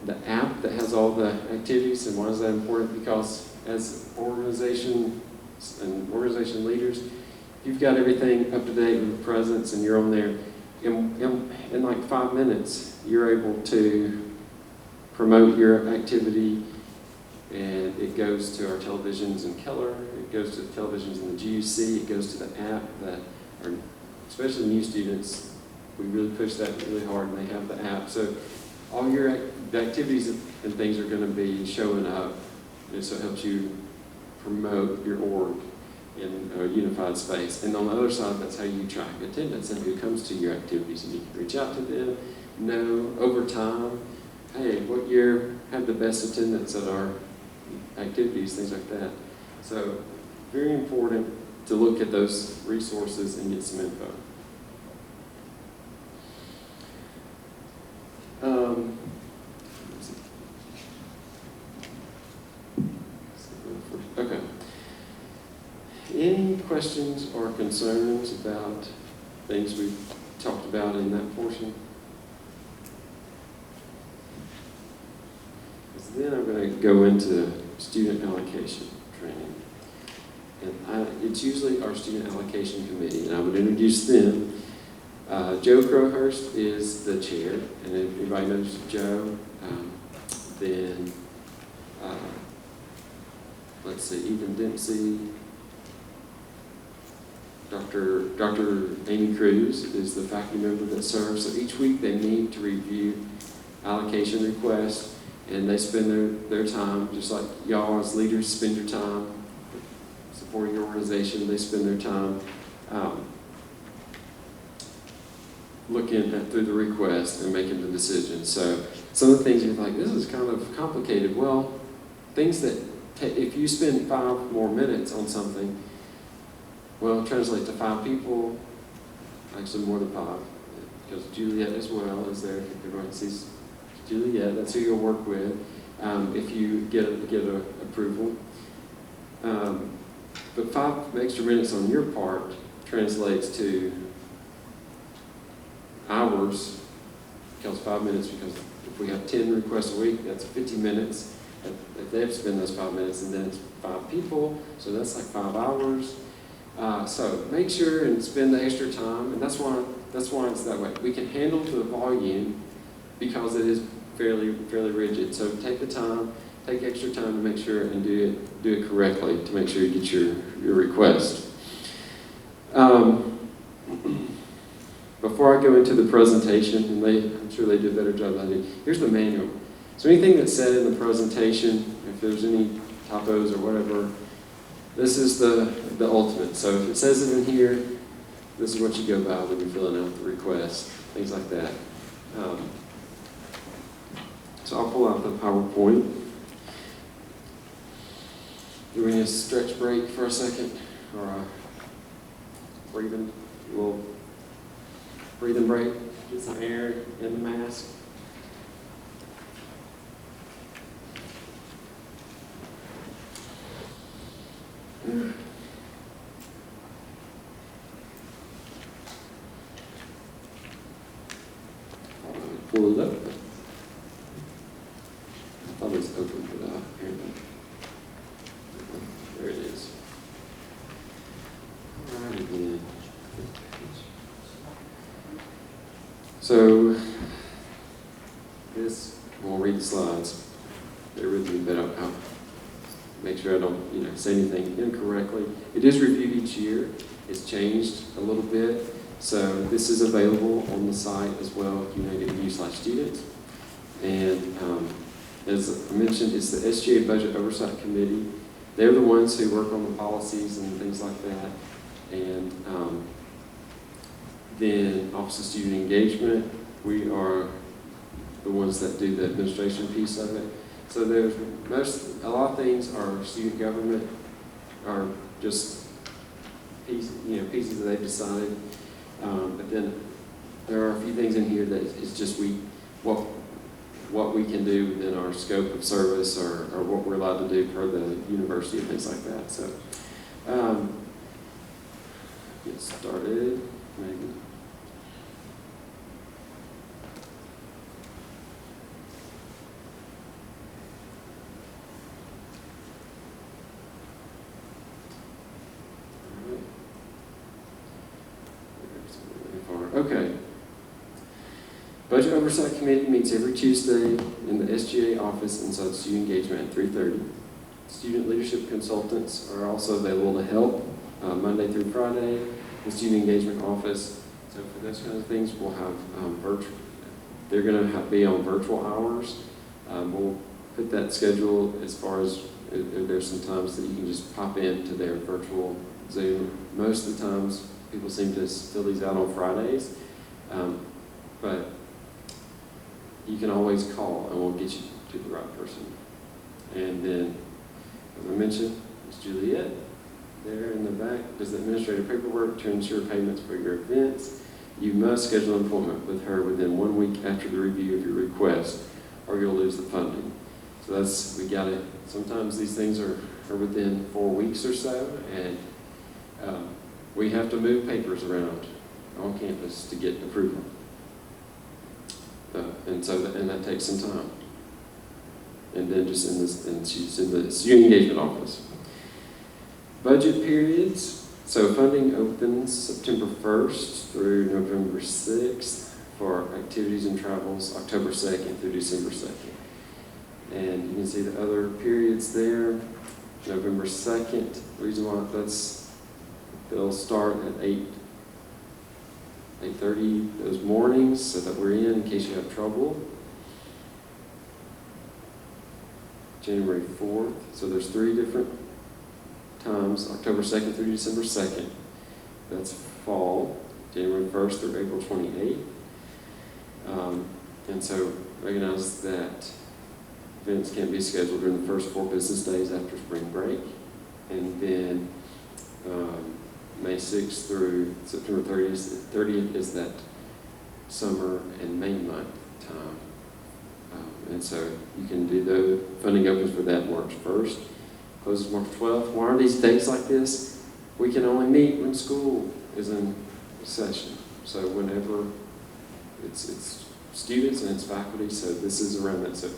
the app that has all the activities. And why is that important? Because as organization and organization leaders, you've got everything up to date with the presence, and you're on there. In like 5 minutes, you're able to promote your activity, and it goes to our televisions in Keller, it goes to the televisions in the GUC, it goes to the app that are, especially new students, we really push that really hard, and they have the app. So all the activities and things are going to be showing up, and so it helps you promote your org in a unified space. And on the other side, that's how you track attendance and who comes to your activities, and you can reach out to them, know over time, hey, what year had the best attendance at our activities, things like that. So very important to look at those resources and get some info. Okay. Any questions or concerns about things we've talked about in that portion? Because then I'm going to go into student allocation training. And it's usually our student allocation committee, and I would introduce them. Joe Crowhurst is the chair, and if anybody knows Joe, then let's see, Ethan Dempsey, Dr. Amy Cruz is the faculty member that serves. So each week they meet to review allocation requests, and they spend their time, just like y'all as leaders spend your time supporting your organization, they spend their time looking through the request and making the decision. So some of the things you're like, this is kind of complicated. Well, things that, if you spend 5 more minutes on something, well, translate to 5 people, actually more than 5, because Juliet as well is there. If everyone sees Juliet, that's who you'll work with if you get a approval. But 5 extra minutes on your part translates to hours kills 5 minutes, because if we have 10 requests a week, that's 50 minutes. If they have to spend those 5 minutes, and then it's 5 people, so that's like 5 hours. So make sure and spend the extra time, and that's why it's that way. We can handle the volume because it is fairly rigid. So take the time, take extra time to make sure and do it correctly to make sure you get your request. Before I go into the presentation, and I'm sure they do a better job than I do, here's the manual. So anything that's said in the presentation, if there's any typos or whatever, this is the ultimate. So if it says it in here, this is what you go by when you're filling out the request, things like that. So I'll pull out the PowerPoint. Do we need a stretch break for a second? Or a little breathing break? Get some air in the mask. Pull it up. I thought it was open, but apparently. There it is. All right, again. So, this, we'll read the slides. Bear with me, but I'll make sure I don't, say anything incorrectly. It is reviewed each year. It's changed a little bit. So this is available on the site as well if you need to use/students. And as I mentioned, it's the SGA Budget Oversight Committee. They're the ones who work on the policies and things like that. And then Office of Student Engagement, we are the ones that do the administration piece of it. So there's a lot of things are student government, are just pieces that they've decided. But then there are a few things in here that is just what we can do within our scope of service, or what we're allowed to do per the university and things like that. So get started, maybe. Okay. Budget Oversight Committee meets every Tuesday in the SGA office inside Student Engagement at 3:30. Student leadership consultants are also available to help Monday through Friday in the Student Engagement office. So for those kinds of things, we'll have they're going to be on virtual hours. We'll put that schedule as far as there's some times that you can just pop into their virtual Zoom. Most of the times, people seem to fill these out on Fridays, but you can always call and we'll get you to the right person. And then, as I mentioned, Ms. Juliet, there in the back, does the administrative paperwork to ensure payments for your events. You must schedule an appointment with her within 1 week after the review of your request, or you'll lose the funding. So sometimes these things are within 4 weeks or so, and we have to move papers around on campus to get approval. And that takes some time. And then she's in the student engagement office. Budget periods. So funding opens September 1st through November 6th for activities and travels, October 2nd through December 2nd. And you can see the other periods there. November 2nd, the reason why they'll start at 8:30 those mornings so that we're in case you have trouble. January 4th, so there's 3 different times, October 2nd through December 2nd. That's fall, January 1st through April 28th. And so recognize that events can be scheduled during the first 4 business days after spring break. And then May 6th through September 30th is that summer and May month time. And so you can do the funding opens for that March 1st, closes March 12th. Why are these dates like this? We can only meet when school is in session. So whenever it's students and its faculty, so this is around that. So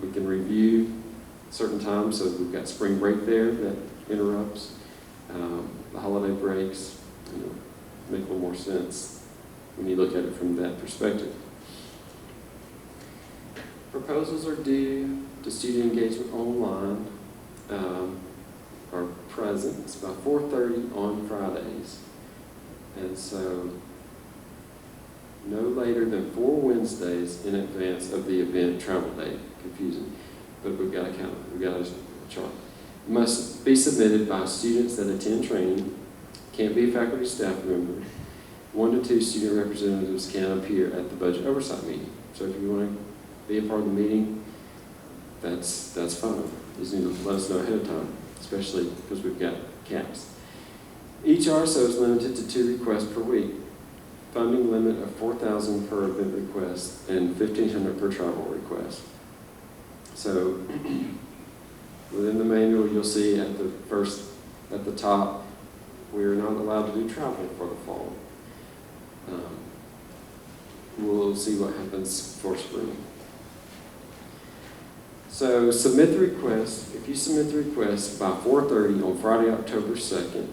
we can review certain times, so we've got spring break there that interrupts, the holiday breaks, make a little more sense when you look at it from that perspective. Proposals are due to student engagement online, are present. It's about 4:30 on Fridays. And so no later than 4 Wednesdays in advance of the event travel date. Confusing, but we've got to count it. We've got a chart. Must be submitted by students that attend training. Can't be a faculty staff member. 1 to 2 student representatives can appear at the budget oversight meeting. So if you want to be a part of the meeting, that's fine. You just need to let us know ahead of time, especially because we've got caps. Each RSO is limited to 2 requests per week. Funding limit of $4,000 per event request and $1,500 per travel request. So within the manual, you'll see at the top, we're not allowed to do travel for the fall. We'll see what happens for spring. So submit the request. If you submit the request by 4:30 on Friday, October 2nd,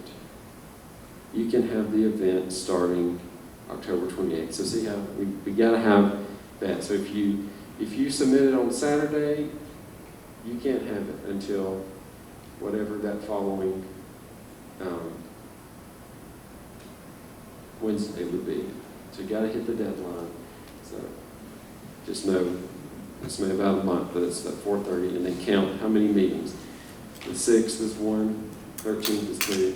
you can have the event starting October 28th. So see how we got to have that. So if you submit it on Saturday, you can't have it until whatever that following Wednesday would be. So you got to hit the deadline. So just know it's been about a month, but it's at 4:30, and then count how many meetings. The 6th is 1, 13th is 2,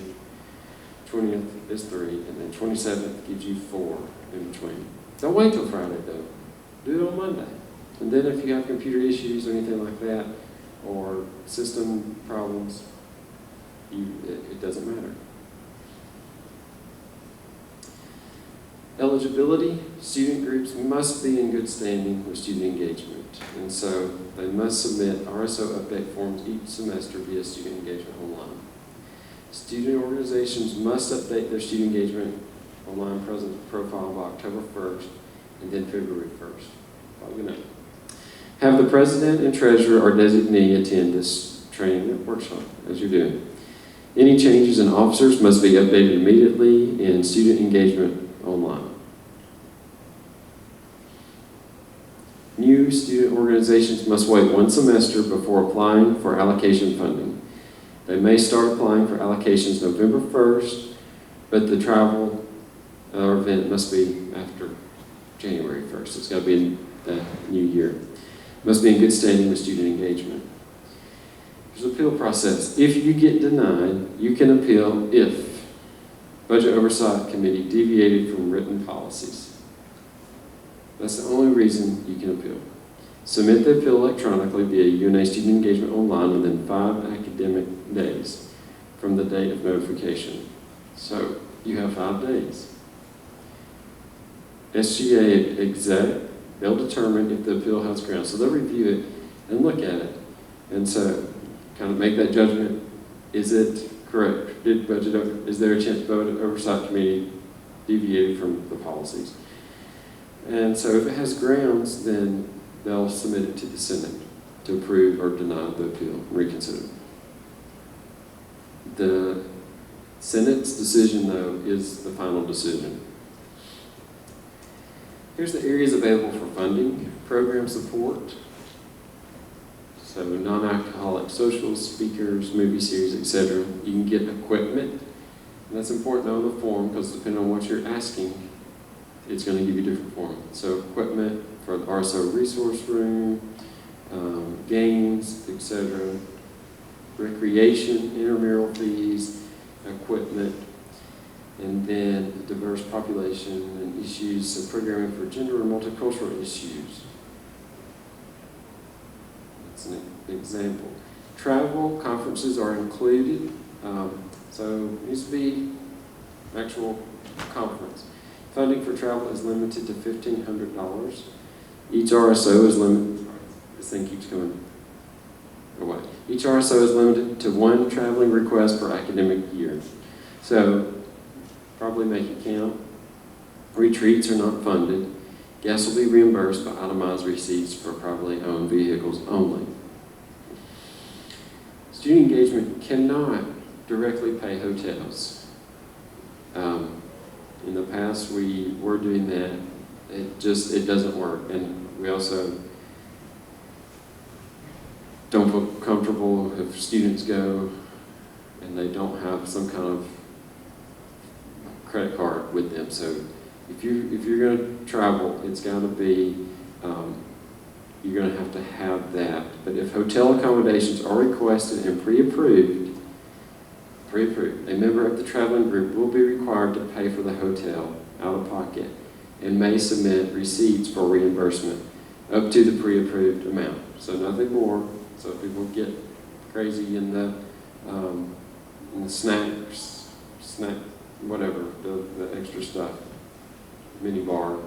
20th is 3, and then 27th gives you 4 in between. Don't wait till Friday though. Do it on Monday. And then if you have computer issues or anything like that, or system problems, it doesn't matter. Eligibility, student groups must be in good standing with student engagement. And so they must submit RSO update forms each semester via student engagement online. Student organizations must update their student engagement online presence profile by October 1st and then February 1st. Probably gonna have the president and treasurer or designee attend this training workshop as you're doing. Any changes in officers must be updated immediately in student engagement online. New student organizations must wait 1 semester before applying for allocation funding. They may start applying for allocations November 1st, but the travel event must be after January 1st. It's got to be in the new year. Must be in good standing with student engagement. There's an appeal process. If you get denied, you can appeal if Budget Oversight Committee deviated from written policies. That's the only reason you can appeal. Submit the appeal electronically via UNA Student Engagement Online within 5 academic days from the date of notification. So you have 5 days. SGA exec, they'll determine if the appeal has grounds. So they'll review it and look at it. And so kind of make that judgment. Is it correct? Is there a chance Budget Oversight Committee deviated from the policies? And so if it has grounds, then they'll submit it to the Senate to approve or deny the appeal and reconsider. The Senate's decision, though, is the final decision. Here's the areas available for funding: program support, so non-alcoholic socials, speakers, movie series, etc. You can get equipment, and that's important to know the form because depending on what you're asking, it's going to give you different form. So equipment for the RSO resource room, games, etc. Recreation, intramural fees, equipment, and then diverse population and issues, so programming for gender and multicultural issues. That's an example. Travel, conferences are included, so it needs to be actual conference. Funding for travel is limited to $1,500. Each RSO is limited, this thing keeps going away. Each RSO is limited to 1 traveling request per academic year. So probably make it count. Retreats are not funded. Guests will be reimbursed by itemized receipts for privately owned vehicles only. Student engagement cannot directly pay hotels. In the past, we were doing that. It doesn't work. And we also don't feel comfortable if students go and they don't have some kind of credit card with them. So if you're going to travel, it's got to be, you're going to have that. But if hotel accommodations are requested and pre-approved, a member of the traveling group will be required to pay for the hotel out of pocket and may submit receipts for reimbursement up to the pre-approved amount. So nothing more. So people get crazy in the snack, whatever, the extra stuff, mini bar.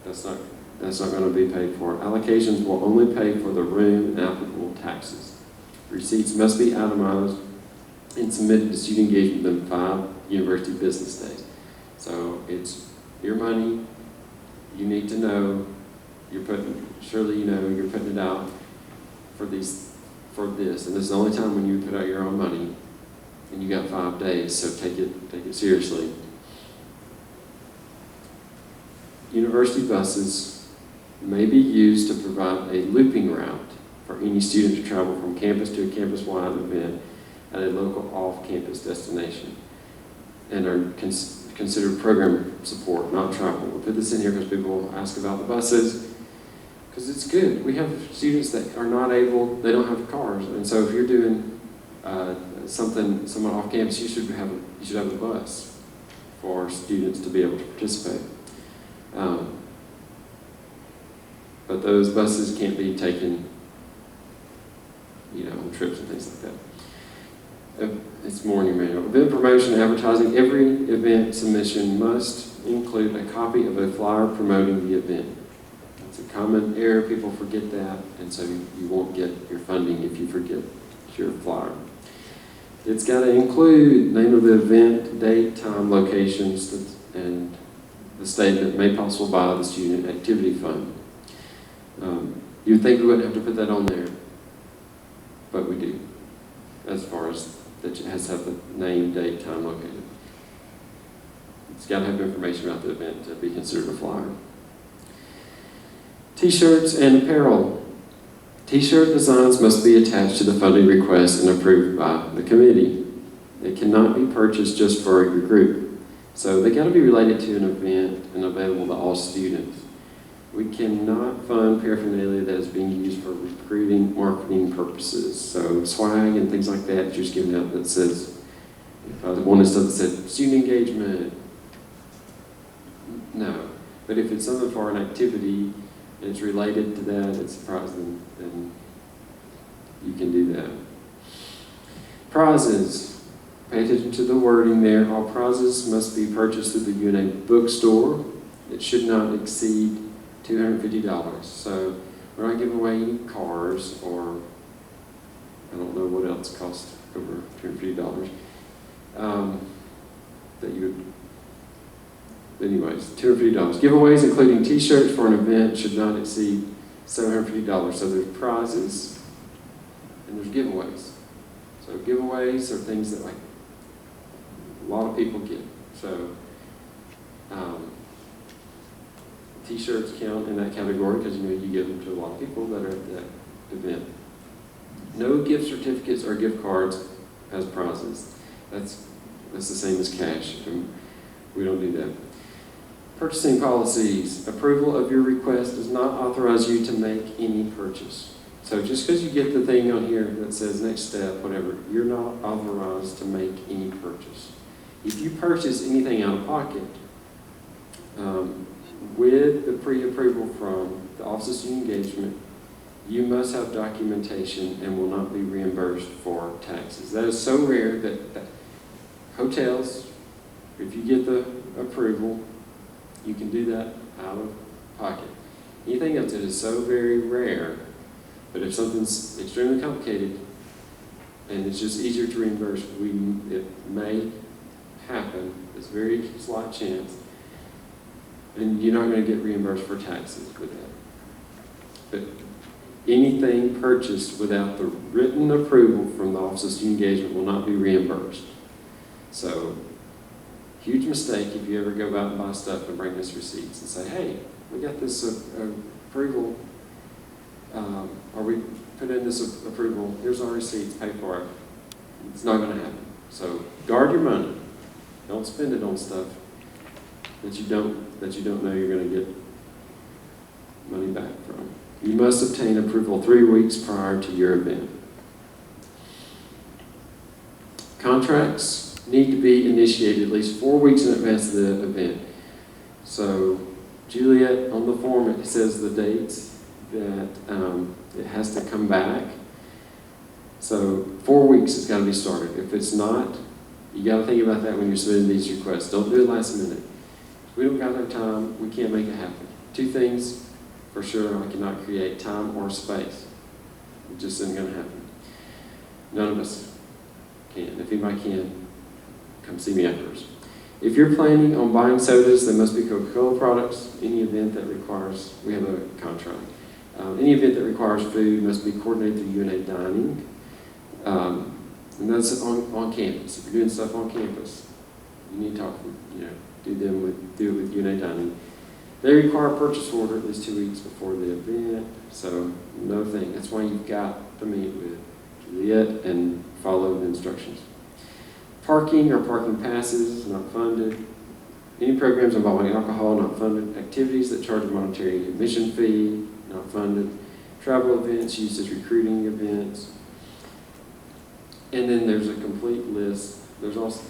That's not going to be paid for. Allocations will only pay for the room and applicable taxes. Receipts must be itemized and submitted to student engagement within 5 university business days. So it's your money. You need to know surely you know you're putting it out for this, and this is the only time when you put out your own money, and you got 5 days. So take it seriously. University buses may be used to provide a looping route for any student to travel from campus to a campus-wide event at a local off-campus destination, and are considered program support, not travel. We'll put this in here because people ask about the buses, because it's good. We have students that are not able, they don't have cars, and so if you're doing someone off campus, you should have a bus for students to be able to participate. But those buses can't be taken, on trips and things like that. It's more in your manual. Event promotion and advertising. Every event submission must include a copy of a flyer promoting the event. It's a common error. People forget that, and so you won't get your funding if you forget your flyer. It's got to include name of the event, date, time, locations, and the statement made possible by the student activity fund. You'd think we wouldn't have to put that on there, but we do, as far as that it has to have the name, date, time, located. It's got to have information about the event to be considered a flyer. T-shirts and apparel. T-shirt designs must be attached to the funding request and approved by the committee. They cannot be purchased just for your group. So they got to be related to an event and available to all students. We cannot fund paraphernalia that is being used for recruiting, marketing purposes. So swag and things like that you're just giving out that says, if I wanted stuff that said student engagement, no. But if it's something for an activity, and it's related to that, it's a prize, then you can do that. Prizes. Pay attention to the wording there. All prizes must be purchased through the UNA bookstore. It should not exceed $250. So we're not giving away any cars, or I don't know what else costs over $250 that you would. Anyways, $250. Giveaways including T-shirts for an event should not exceed $750. So there's prizes and there's giveaways. So giveaways are things that a lot of people get. So T-shirts count in that category because you give them to a lot of people that are at that event. No gift certificates or gift cards as prizes. That's the same as cash, and we don't do that. Purchasing policies. Approval of your request does not authorize you to make any purchase. So just because you get the thing on here that says next step, whatever, you're not authorized to make any purchase. If you purchase anything out of pocket, with the pre-approval from the Office of Student Engagement, you must have documentation and will not be reimbursed for taxes. That is so rare that hotels, if you get the approval, you can do that out of pocket. Anything else that is so very rare, but if something's extremely complicated and it's just easier to reimburse, it may happen. It's a very slight chance. And you're not going to get reimbursed for taxes with that. But anything purchased without the written approval from the Office of Student Engagement will not be reimbursed. So, huge mistake if you ever go out and buy stuff and bring us receipts and say, hey, we got this approval, or we put in this approval, here's our receipts, pay for it. It's not going to happen. So guard your money. Don't spend it on stuff that you don't know you're going to get money back from. You must obtain approval 3 weeks prior to your event. Contracts need to be initiated at least 4 weeks in advance of the event. So Juliet, on the form, it says the dates that it has to come back. So 4 weeks has got to be started. If it's not, you got to think about that when you're submitting these requests. Don't do it last minute. If we don't got enough time, we can't make it happen. 2 things for sure: I cannot create time or space. It just isn't going to happen. None of us can. If anybody can, come see me afterwards. If you're planning on buying sodas, they must be Coca-Cola products. Any event that requires, we have a contract. Any event that requires food must be coordinated through UNA Dining. And that's on campus. If you're doing stuff on campus, you need to talk, do it with UNA Dining. They require a purchase order at least 2 weeks before the event, so no thing. That's why you've got to meet with Juliet and follow the instructions. Parking or parking passes, not funded. Any programs involving alcohol, not funded. Activities that charge a monetary admission fee, not funded. Travel events used as recruiting events. And then there's a complete list. There's also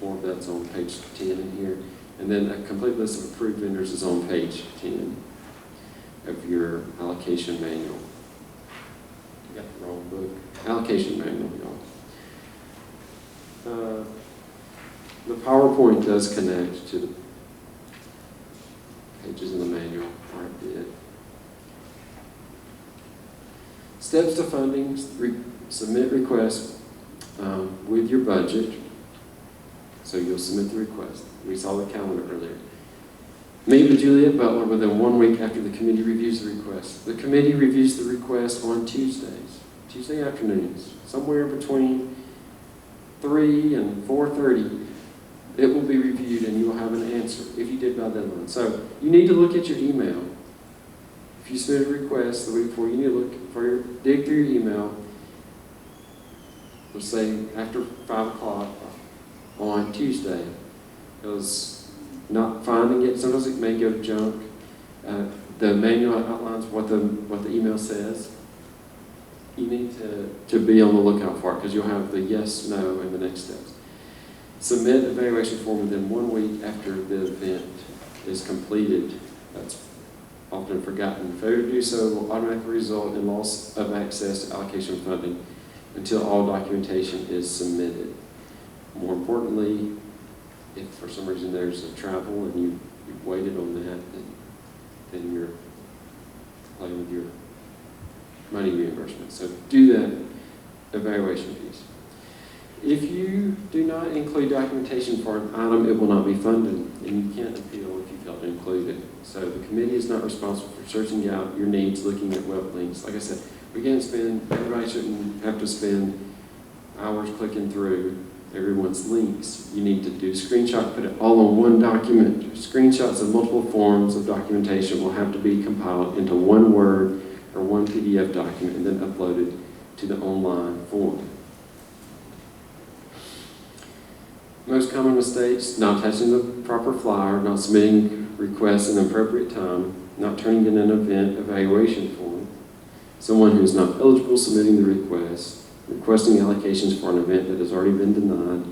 more of that's on page 10 in here. And then a complete list of approved vendors is on page 10 of your allocation manual. You got the wrong book. Allocation manual, y'all. The PowerPoint does connect to the pages in the manual, or it did. Steps to funding: submit requests with your budget. So you'll submit the request. We saw the calendar earlier. Meet with Juliet Butler within 1 week after the committee reviews the request. The committee reviews the request on Tuesdays, Tuesday afternoons, somewhere between 3 and 4:30. It will be reviewed and you will have an answer if you did by deadline. So you need to look at your email. If you submit a request the week before, you need to dig through your email. Let's say after 5 o'clock on Tuesday. Because not finding it, sometimes it may go to junk. The manual outlines what the email says. You need to be on the lookout for it because you'll have the yes, no, and the next steps. Submit evaluation form within 1 week after the event is completed. That's often forgotten. Failure to do so will automatically result in loss of access to allocation funding until all documentation is submitted. More importantly, if for some reason there's a travel and you've waited on that, then you're playing with your money reimbursement. So do that evaluation piece. If you do not include documentation for an item, it will not be funded, and you can't appeal if you fail to include it. So the committee is not responsible for searching out your needs, looking at web links. Like I said, everybody shouldn't have to spend hours clicking through everyone's links. You need to do a screenshot, put it all on one document. Screenshots of multiple forms of documentation will have to be compiled into one Word or one PDF document and then uploaded to the online form. Most common mistakes: not attaching the proper flyer, not submitting requests in the appropriate time, not turning in an event evaluation form, someone who is not eligible submitting the request, requesting allocations for an event that has already been denied,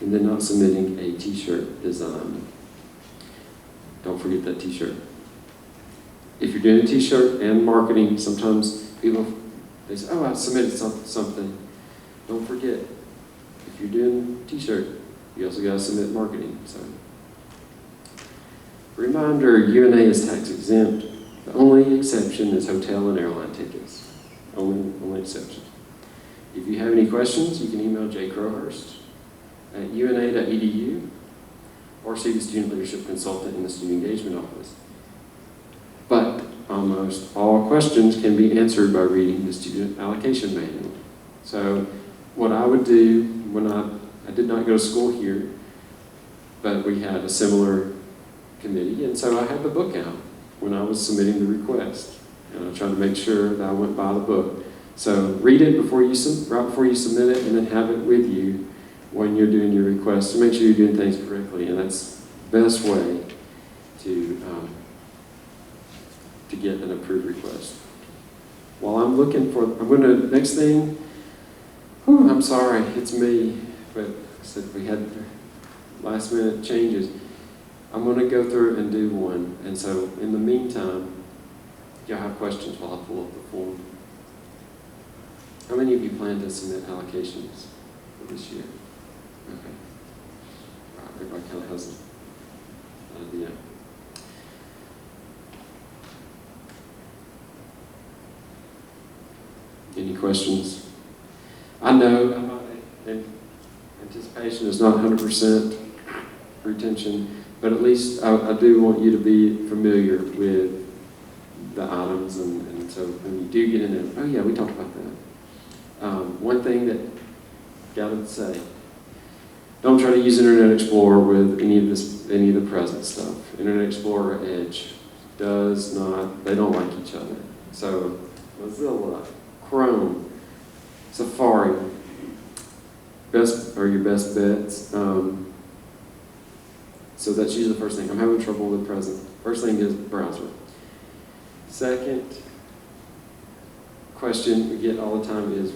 and then not submitting a t-shirt design. Don't forget that t-shirt. If you're doing a t-shirt and marketing, sometimes people, they say, oh, I submitted something. Don't forget, if you're doing a t-shirt, you also got to submit marketing. So, reminder, UNA is tax exempt. The only exception is hotel and airline tickets. Only exception. If you have any questions, you can email Jay Crowhurst at una.edu, or see the student leadership consultant in the student engagement office. But almost all questions can be answered by reading the student allocation manual. So what I would do when I did not go to school here, but we had a similar committee, and so I had the book out when I was submitting the request. And I tried to make sure that I went by the book. So read it right before you submit it, and then have it with you when you're doing your request to make sure you're doing things correctly. And that's the best way to get an approved request. While I'm next thing, I'm sorry, it's me, but I said we had last minute changes. I'm going to go through and do one. And so in the meantime, y'all have questions while I pull up the form. How many of you plan to submit allocations for this year? Okay. All right, everybody kind of has an idea. Any questions? I know anticipation is not 100% retention, but at least I do want you to be familiar with the items, and so when you do get in there, oh yeah, we talked about that. One thing that gotta say, don't try to use Internet Explorer with any of the present stuff. Internet Explorer Edge they don't like each other. So Mozilla, Chrome, Safari, are your best bets. So that's usually the first thing. I'm having trouble with present. First thing is browser. Second question we get all the time is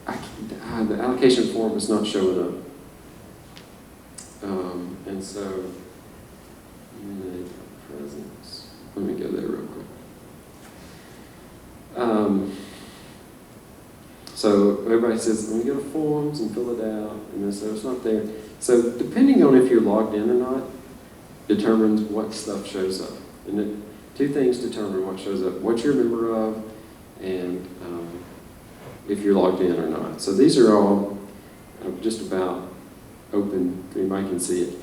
the allocation form is not showing up. And so, presence. Let me go there real quick. So everybody says, let me go to forms and fill it out, and then so it's not there. So depending on if you're logged in or not, determines what stuff shows up. And two things determine what shows up: what you're a member of, and if you're logged in or not. So these are all just about open, anybody can see it.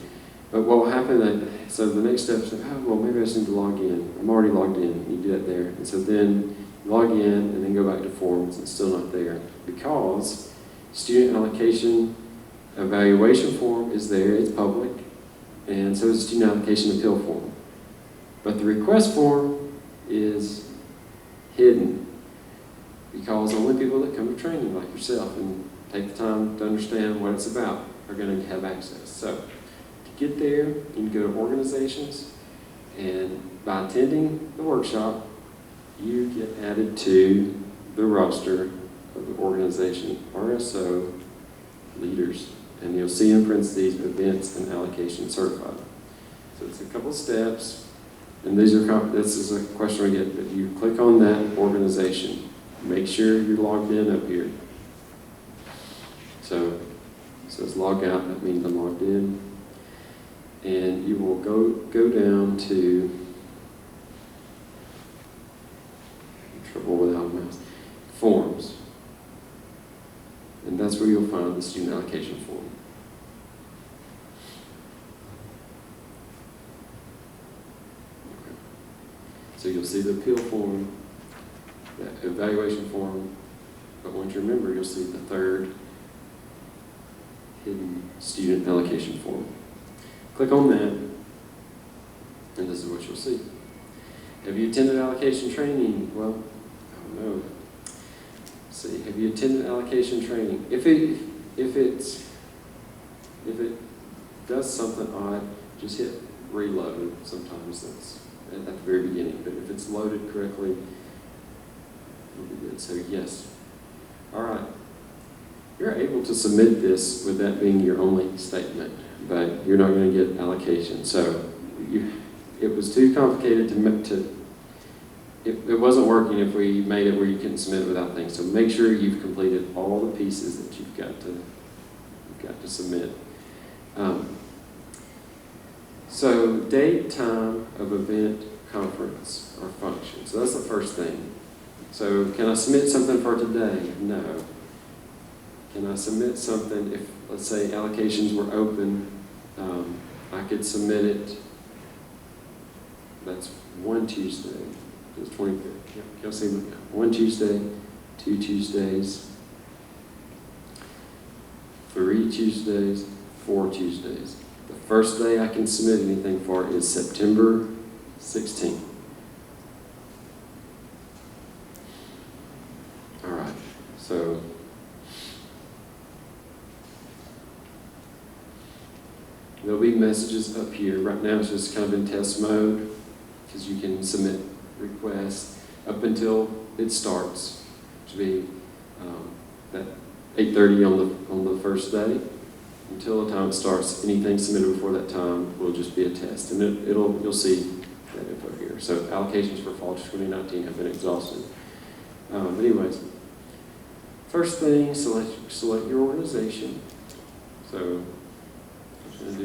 But what will happen, so the next step is, maybe I just need to log in. I'm already logged in. You do that there. And so then log in and then go back to forms. It's still not there because student allocation evaluation form is there. It's public. And so is the student application appeal form. But the request form is hidden because only people that come to training like yourself and take the time to understand what it's about are going to have access. So to get there, you can go to organizations, and by attending the workshop, you get added to the roster of the organization, RSO leaders. And you'll see in parentheses events and allocation certified. So it's a couple steps, and this is a question we get, but you click on that organization. Make sure you're logged in up here. So it says log out, that means I'm logged in. And you will go down to, trouble without a mouse, forms. And that's where you'll find the student allocation form. Okay. So you'll see the appeal form, the evaluation form, but once you're a member, you'll see the third hidden student allocation form. Click on that, and this is what you'll see. Have you attended allocation training? Well, I don't know. Let's see, have you attended allocation training? If it does something odd, just hit reload. Sometimes that's at the very beginning, but if it's loaded correctly, it'll be good. So yes. All right. You're able to submit this with that being your only statement, but you're not going to get allocation. So it was too complicated it wasn't working if we made it where you couldn't submit it without things. So make sure you've completed all the pieces that you've got to submit. So date, time of event, conference, or function. So that's the first thing. So can I submit something for today? No. Can I submit something if, let's say, allocations were open I could submit it, that's one Tuesday, it's 25th. Y'all see, one Tuesday, 2 Tuesdays, 3 Tuesdays, 4 Tuesdays. The first day I can submit anything for is September 16th. All right, so there'll be messages up here. Right now it's just kind of in test mode because you can submit requests up until it starts, which will be at 8:30 on the first day. Until the time it starts, anything submitted before that time will just be a test, and you'll see that info here. So allocations for fall 2019 have been exhausted. But anyways, first thing, select your organization. So I'm going to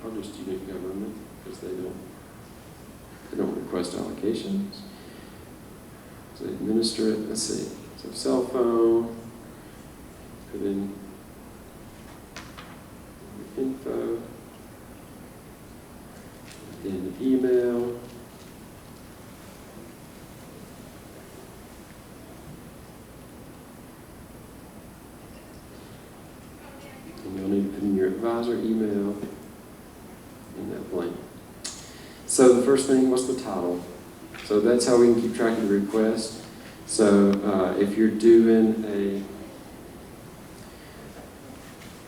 I'll do student government because they don't request allocations. So administer it. Let's see. So cell phone. Put in info. Then email. And you'll need to put in your advisor email in that blank. So the first thing, what's the title? So that's how we can keep track of the request. So if you're doing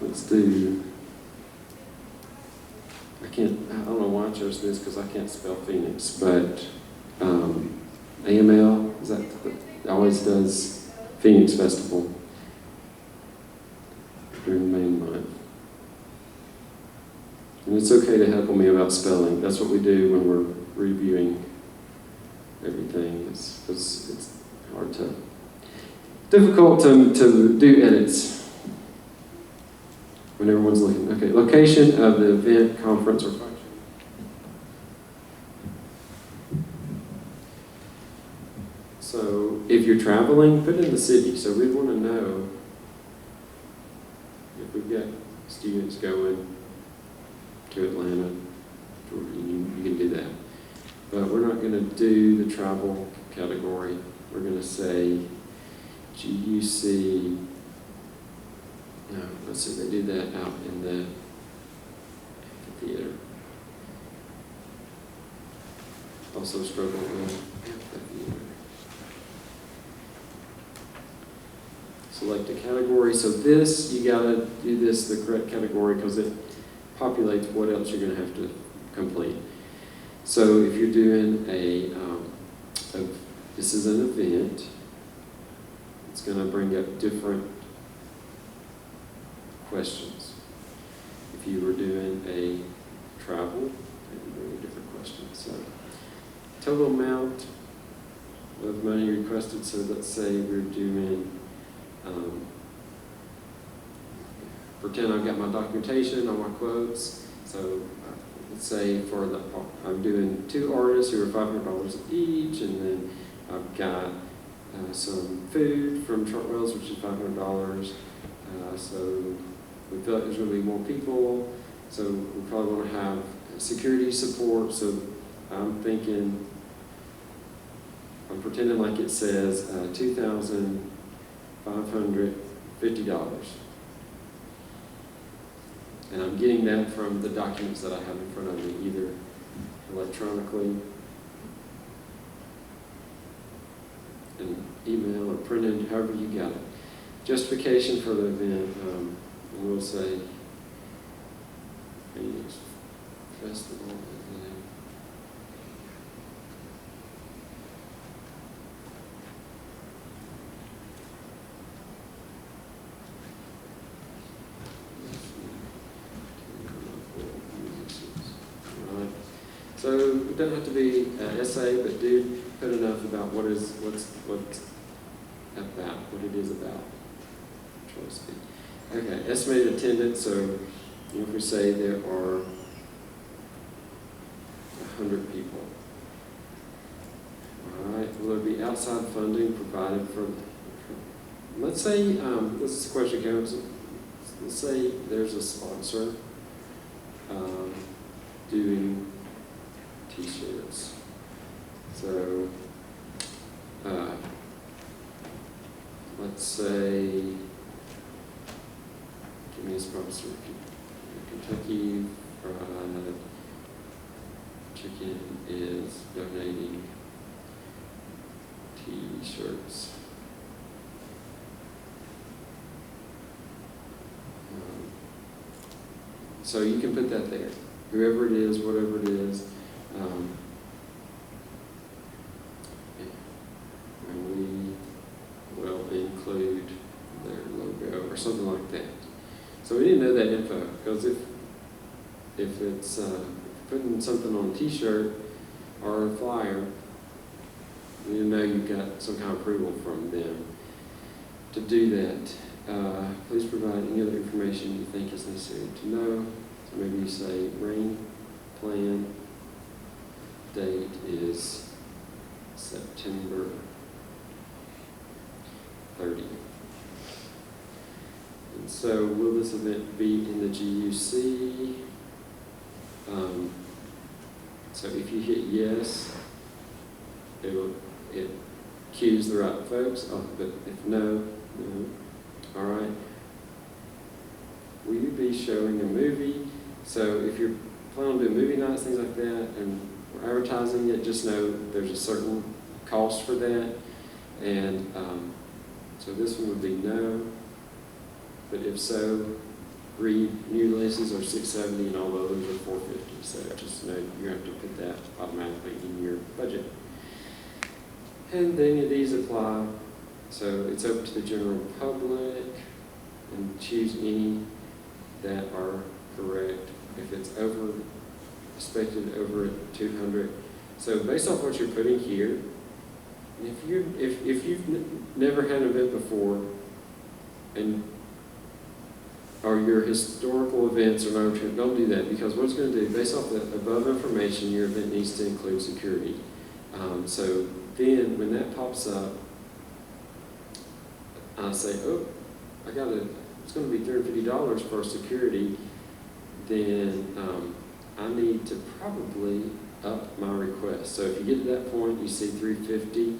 let's do, I don't know why I chose this because I can't spell Phoenix, but AML, it always does Phoenix Festival during the main month. And it's okay to heckle me about spelling. That's what we do when we're reviewing everything. It's difficult to do edits when everyone's looking. Okay, location of the event, conference, or function. So if you're traveling, put in the city. So we'd want to know if we've got students going to Atlanta, Georgia, you can do that. But we're not going to do the travel category. We're going to say GUC. No, let's see, they do that out in the amphitheater. Also struggle with amphitheater. Select a category. So this, you got to do this the correct category because it populates what else you're going to have to complete. So if you're doing this is an event, it's going to bring up different questions. If you were doing a travel, it would bring up different questions. So total amount of money requested. So let's say we're doing, pretend I've got my documentation on my quotes. So let's say I'm doing 2 artists who are $500 each, and then I've got some food from Chartwell's, which is $500. So we feel like there's going to be more people, so we probably want to have security support. So I'm pretending like it says $2,550. And I'm getting that from the documents that I have in front of me, either electronically, an email, or printed, however you got it. Justification for the event, and we'll say Phoenix Festival event. So it doesn't have to be an essay, but do put enough about what it is about. Try to speak. Okay, estimated attendance. So if we say there are 100 people, all right, will there be outside funding provided for? Let's say this is a question, Kevin. Let's say there's a sponsor doing t-shirts. So, let's say, give me a sponsor, Kentucky Fried Chicken is donating t-shirts. So you can put that there, whoever it is, whatever it is. And we will include their logo or something like that. So we didn't know that info, because if it's putting something on a t-shirt or a flyer, you know you've got some kind of approval from them to do that. Please provide any other information you think is necessary to know. So maybe you say rain plan date is September 30th. And so will this event be in the GUC? So if you hit yes, it cues the right folks. Oh, but if no, no. All right. Will you be showing a movie? So if you're planning on doing movie nights, things like that, and we're advertising it, just know there's a certain cost for that. And so this one would be no. But if so, read new leases are $670 and all the others are $450. So just know you have to put that automatically in your budget. And then of these apply. So it's open to the general public, and choose any that are correct. If it's expected over 200. So based off what you're putting here, if you've never had an event before, or your historical events are not, don't do that, because what it's going to do, based off the above information, your event needs to include security. So then when that pops up, I say, oh, it's going to be $350 for security, then I need to probably up my request. So if you get to that point, you see $350,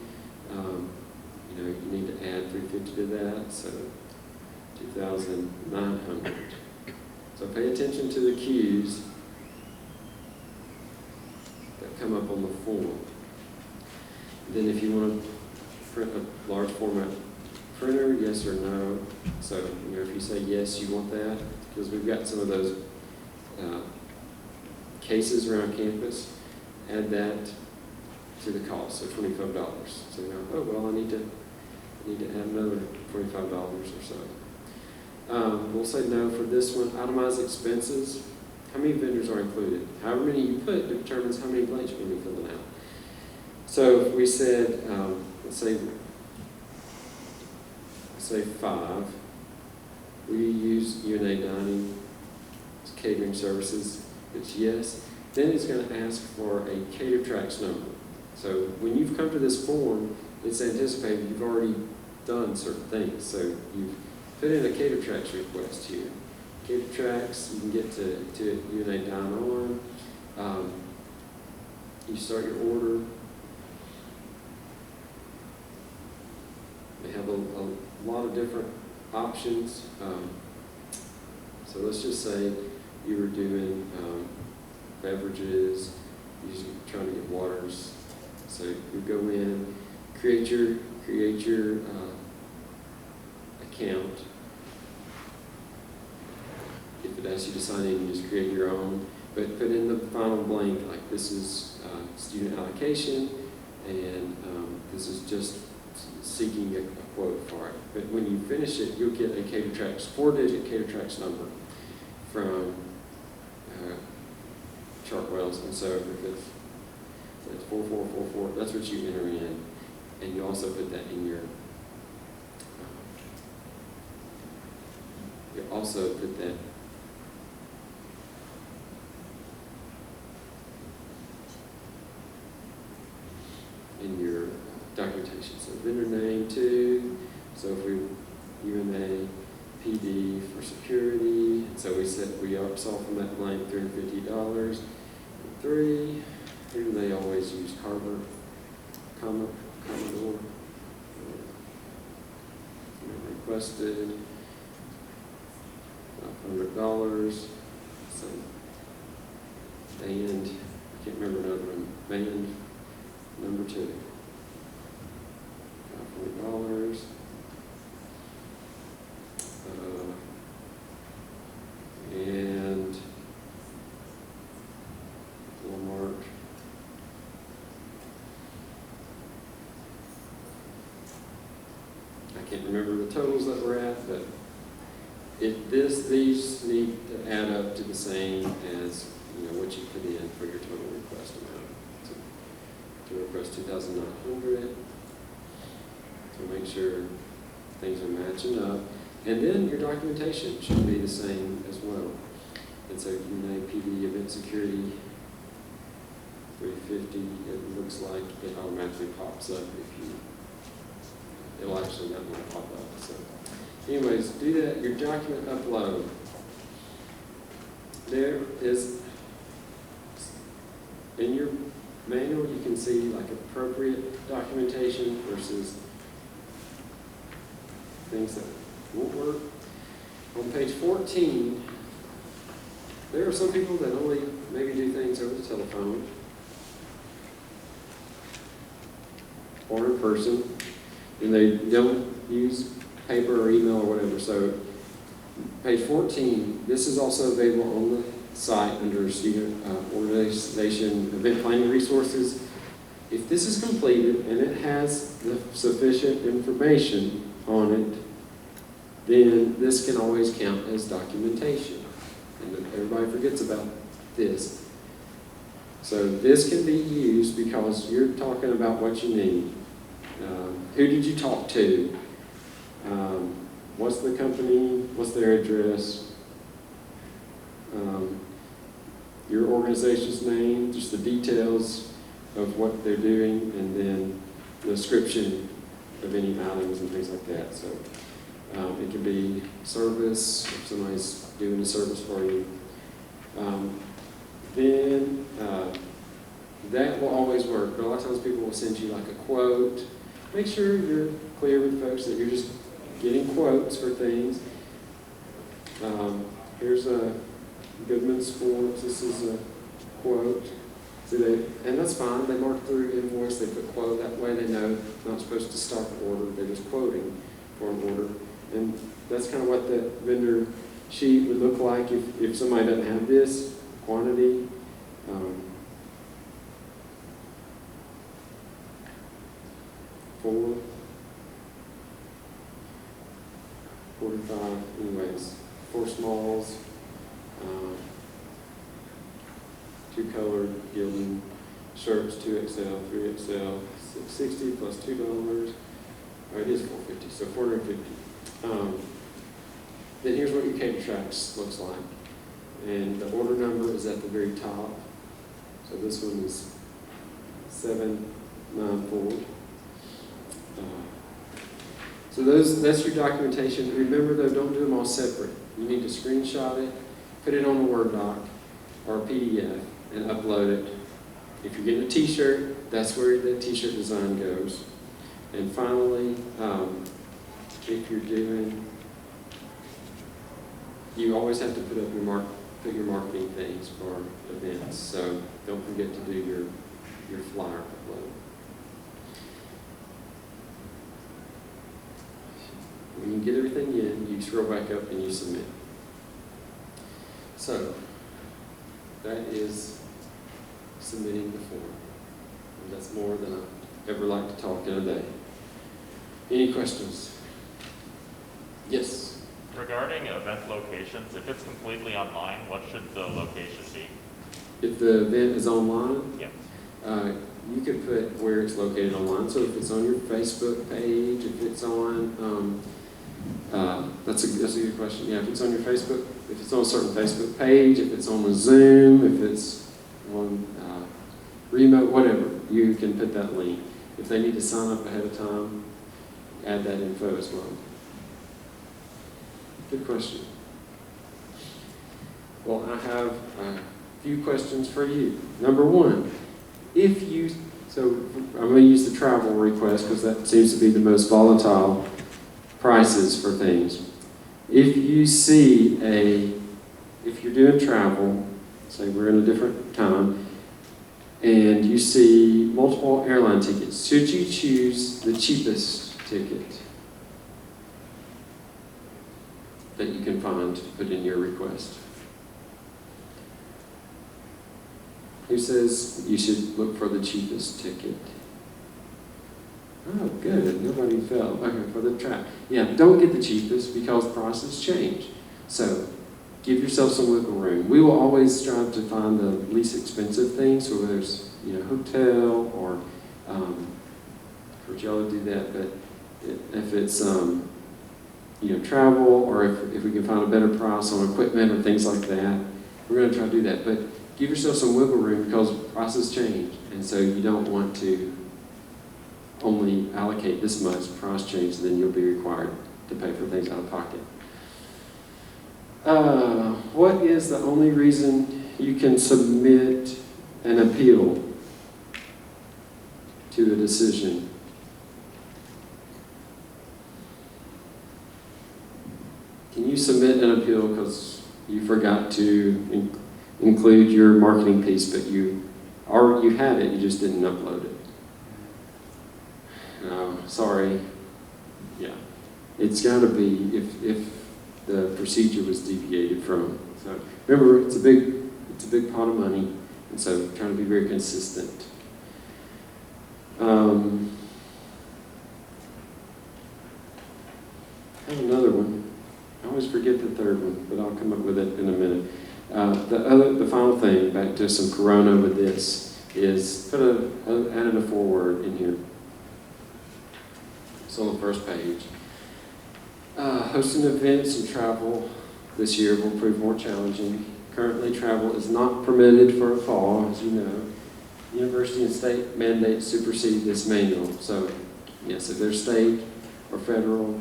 you need to add $350 to that, so $2,900. So pay attention to the cues that come up on the form. Then if you want to print a large format printer, yes or no. So if you say yes, you want that, because we've got some of those cases around campus, add that to the cost, so $25. So you know, oh well, I need to add another $25 or so. We'll say no for this one. Itemized expenses. How many vendors are included? However many you put determines how many blanks you're going to be filling out. So if we said, let's say 5, we use UNA Dining catering services. It's yes. Then it's going to ask for a Cater Tracks number. So when you've come to this form, it's anticipated you've already done certain things. So you've put in a Cater Tracks request here. Cater Tracks, you can get to UNA Dine On. You start your order. They have a lot of different options. So let's just say you were doing beverages, usually trying to get waters. So you go in, create your account. If it asks you to sign in, you just create your own. But put in the final blank, like this is student allocation, and this is just seeking a quote for it. But when you finish it, you'll get a Cater Tracks, 4-digit Cater Tracks number from Chartwells. And so if it's 4444, that's what you enter in. And you also put that in your, you also put that in your documentation. So vendor name too. So if we UNA PD PD for security, and so we saw from that blank $350. 3, who do they always use? Commodore. Requested $500. So band, I can't remember another one. Band number 2. $500. And Walmart. I can't remember the totals that we're at, but these need to add up to the same as what you put in for your total request amount. To request 2,900. So make sure things are matching up. And then your documentation should be the same as well. And so PD event security 350, it looks like it automatically pops up it'll actually not going to pop up. So anyways, do that, your document upload. There is, in your manual you can see like appropriate documentation versus things that won't work. On page 14, there are some people that only maybe do things over the telephone or in person, and they don't use paper or email or whatever. So page 14, this is also available on the site under student organization event planning resources. If this is completed and it has the sufficient information on it, then this can always count as documentation. And everybody forgets about this. So this can be used because you're talking about what you need. Who did you talk to? What's the company? What's their address? Your organization's name, just the details of what they're doing, and then the description of any items and things like that. So it can be service, if somebody's doing a service for you. Then that will always work, but a lot of times people will send you like a quote. Make sure you're clear with folks that you're just getting quotes for things. Here's a Goodman Sports. This is a quote. See, and that's fine. They mark through invoice. They put quote. That way they know they're not supposed to start the order. They're just quoting for an order. And that's kind of what the vendor sheet would look like if somebody doesn't have this quantity. 4, 45, anyways, 4 smalls, 2 colored Gildan shirts, 2XL, 3XL, $660 plus $2. Oh, it is $450, so $450. Then here's what your cater tracks looks like. And the order number is at the very top. So this one is 794. So that's your documentation. Remember though, don't do them all separate. You need to screenshot it, put it on a Word doc or a PDF, and upload it. If you're getting a t-shirt, that's where the t-shirt design goes. And finally, if you're doing, you always have to put up your marketing things for events. So don't forget to do your flyer upload. When you get everything in, you scroll back up and you submit. So that is submitting the form. And that's more than I ever like to talk in a day. Any questions? Yes? Regarding event locations, if it's completely online, what should the location be? If the event is online, Yeah. You could put where it's located online. So if it's on your Facebook page, if it's on, that's a good question. Yeah, if it's on your Facebook, if it's on a certain Facebook page, if it's on a Zoom, if it's on remote, whatever, you can put that link. If they need to sign up ahead of time, add that info as well. Good question. Well, I have a few questions for you. Number one, so I'm going to use the travel request because that seems to be the most volatile prices for things. If you're doing travel, say we're in a different time, and you see multiple airline tickets, should you choose the cheapest ticket that you can find to put in your request? Who says you should look for the cheapest ticket? Oh, good. Nobody fell. Okay, for the trap. Yeah, don't get the cheapest because prices change. So give yourself some wiggle room. We will always strive to find the least expensive things, so whether it's hotel or Coachella do that, but if it's travel or if we can find a better price on equipment or things like that, we're going to try to do that. But give yourself some wiggle room because prices change, and so you don't want to only allocate this much price change, then you'll be required to pay for things out of pocket. What is the only reason you can submit an appeal to a decision? Can you submit an appeal because you forgot to include your marketing piece, but you had it, you just didn't upload it? Sorry. Yeah. It's got to be if the procedure was deviated from. So remember, it's a big pot of money, and so trying to be very consistent. I have another one. I always forget the third one, but I'll come up with it in a minute. The final thing, back to some Corona with this, is added a foreword in here. It's on the first page. Hosting events and travel this year will prove more challenging. Currently, travel is not permitted for a fall, as you know. University and state mandates supersede this manual. So, yes, if they're state or federal,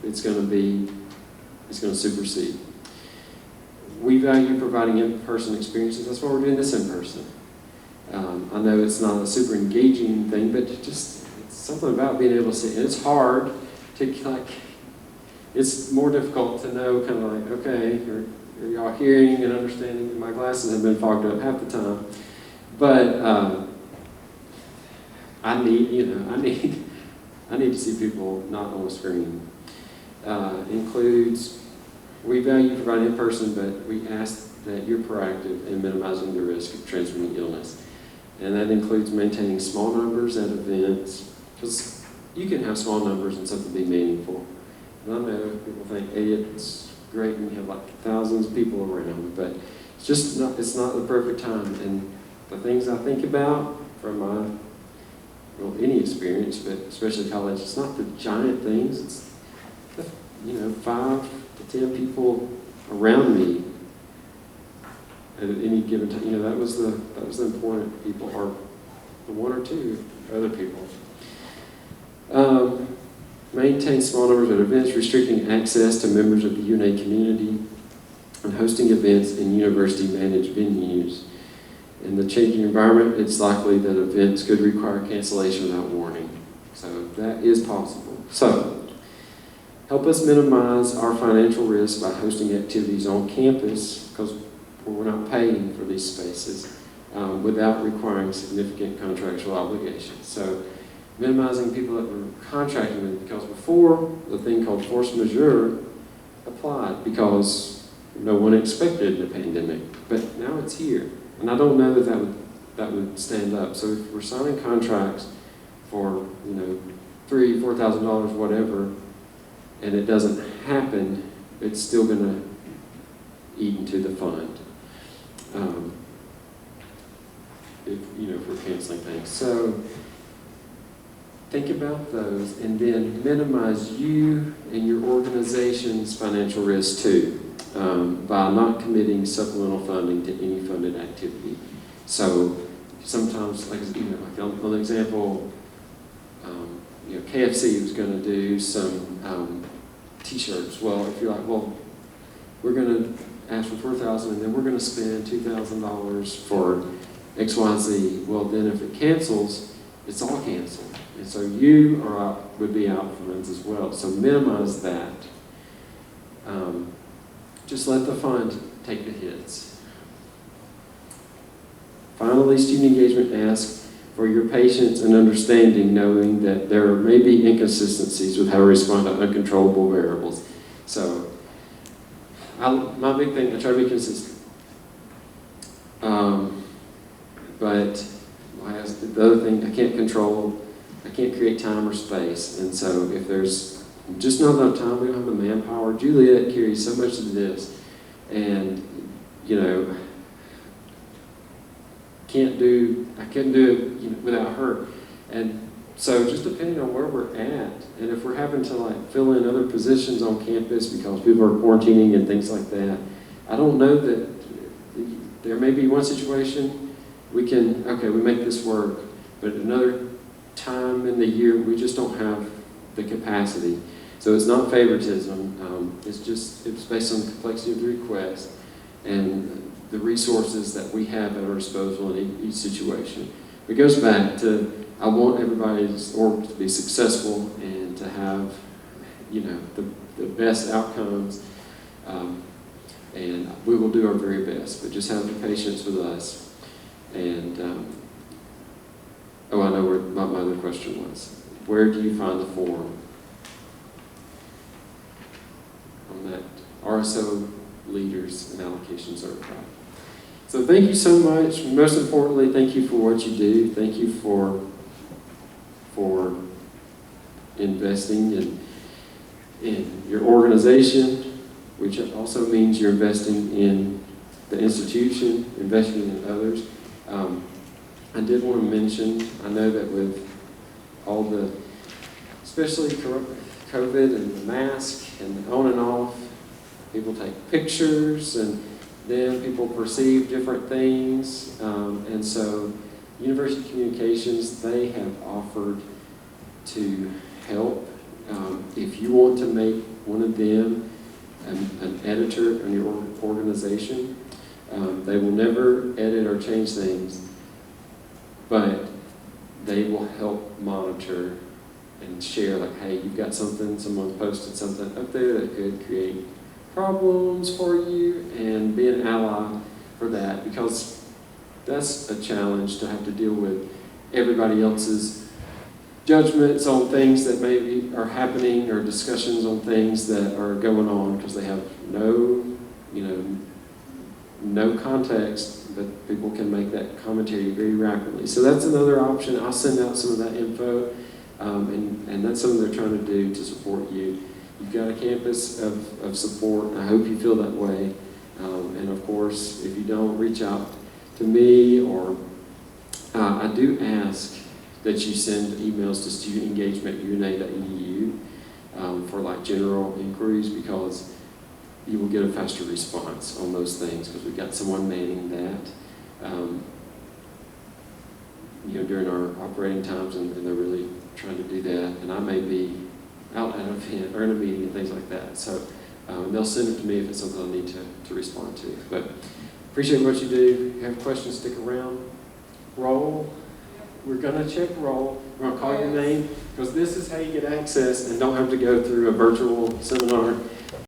it's going to supersede. We value providing in-person experiences. That's why we're doing this in person. I know it's not a super engaging thing, but it's something about being able to see. And it's hard to it's more difficult to know kind of like, okay, are y'all hearing and understanding? My glasses have been fogged up half the time. But I need to see people not on the screen. Includes, we value providing in person, but we ask that you're proactive in minimizing the risk of transmitting illness. And that includes maintaining small numbers at events, because you can have small numbers and something be meaningful. And I know people think, hey, it's great when you have like thousands of people around, but it's not the perfect time. And the things I think about from any experience, but especially college, it's not the giant things, it's the 5 to 10 people around me at any given time. That was the important people, or the 1 or 2 other people. Maintain small numbers at events, restricting access to members of the UNA community, and hosting events in university-managed venues. In the changing environment, it's likely that events could require cancellation without warning. So that is possible. So, help us minimize our financial risk by hosting activities on campus, because we're not paying for these spaces, without requiring significant contractual obligations. So, minimizing people that we're contracting with, because before, the thing called force majeure applied because no one expected the pandemic, but now it's here. And I don't know that would stand up. So if we're signing contracts for $3,000, $4,000, whatever, and it doesn't happen, it's still going to eat into the fund. If we're canceling things. So think about those, and then minimize you and your organization's financial risk too, by not committing supplemental funding to any funded activity. So sometimes, like on the example, KFC was going to do some t-shirts. Well, if you're like, well, we're gonna ask for $4,000 and then we're gonna spend $2,000 for XYZ, well, then if it cancels, it's all canceled. And so you are out, would be out of funds as well. So minimize that. Just let the fund take the hits. Finally, student engagement asks for your patience and understanding, knowing that there may be inconsistencies with how we respond to uncontrollable variables. So, my big thing, I try to be consistent. But the other thing, I can't control, I can't create time or space. And so if there's just not enough time, we don't have the manpower. Juliet carries so much of this, and you know, I couldn't do it without her. And so just depending on where we're at, and if we're having to like fill in other positions on campus because people are quarantining and things like that, I don't know that there may be one situation we make this work, but another time in the year we just don't have the capacity. So it's not favoritism, it's based on the complexity of the request and the resources that we have at our disposal in each situation. It goes back to, I want everybody's org to be successful and to have, you know, the best outcomes, and we will do our very best, but just have the patience with us. And, I know where my other question was. Where do you find the form? On that RSO leaders and allocation certified. So thank you so much. Most importantly, thank you for what you do. Thank you for investing in your organization, which also means you're investing in the institution, investing in others. I did want to mention, I know that with all the, especially COVID and the mask and the on and off, people take pictures and then people perceive different things. And so University Communications, they have offered to help. If you want to make one of them an editor in your organization, they will never edit or change things, but they will help monitor and share, like, hey, you've got something, someone posted something up there that could create problems for you, and be an ally for that, because that's a challenge to have to deal with everybody else's judgments on things that maybe are happening, or discussions on things that are going on, because they have no context, but people can make that commentary very rapidly. So that's another option. I'll send out some of that info, and that's something they're trying to do to support you. You've got a campus of support, and I hope you feel that way. And of course, if you don't, reach out to me, or I do ask that you send emails to studentengagement@una.edu for like general inquiries, because you will get a faster response on those things, because we've got someone manning that during our operating times, and they're really trying to do that. And I may be out at an event or in a meeting and things like that. So they'll send it to me if it's something I need to respond to. But appreciate what you do. If you have questions, stick around. Roll. We're going to check roll. We're going to call your name, because this is how you get access and don't have to go through a virtual seminar.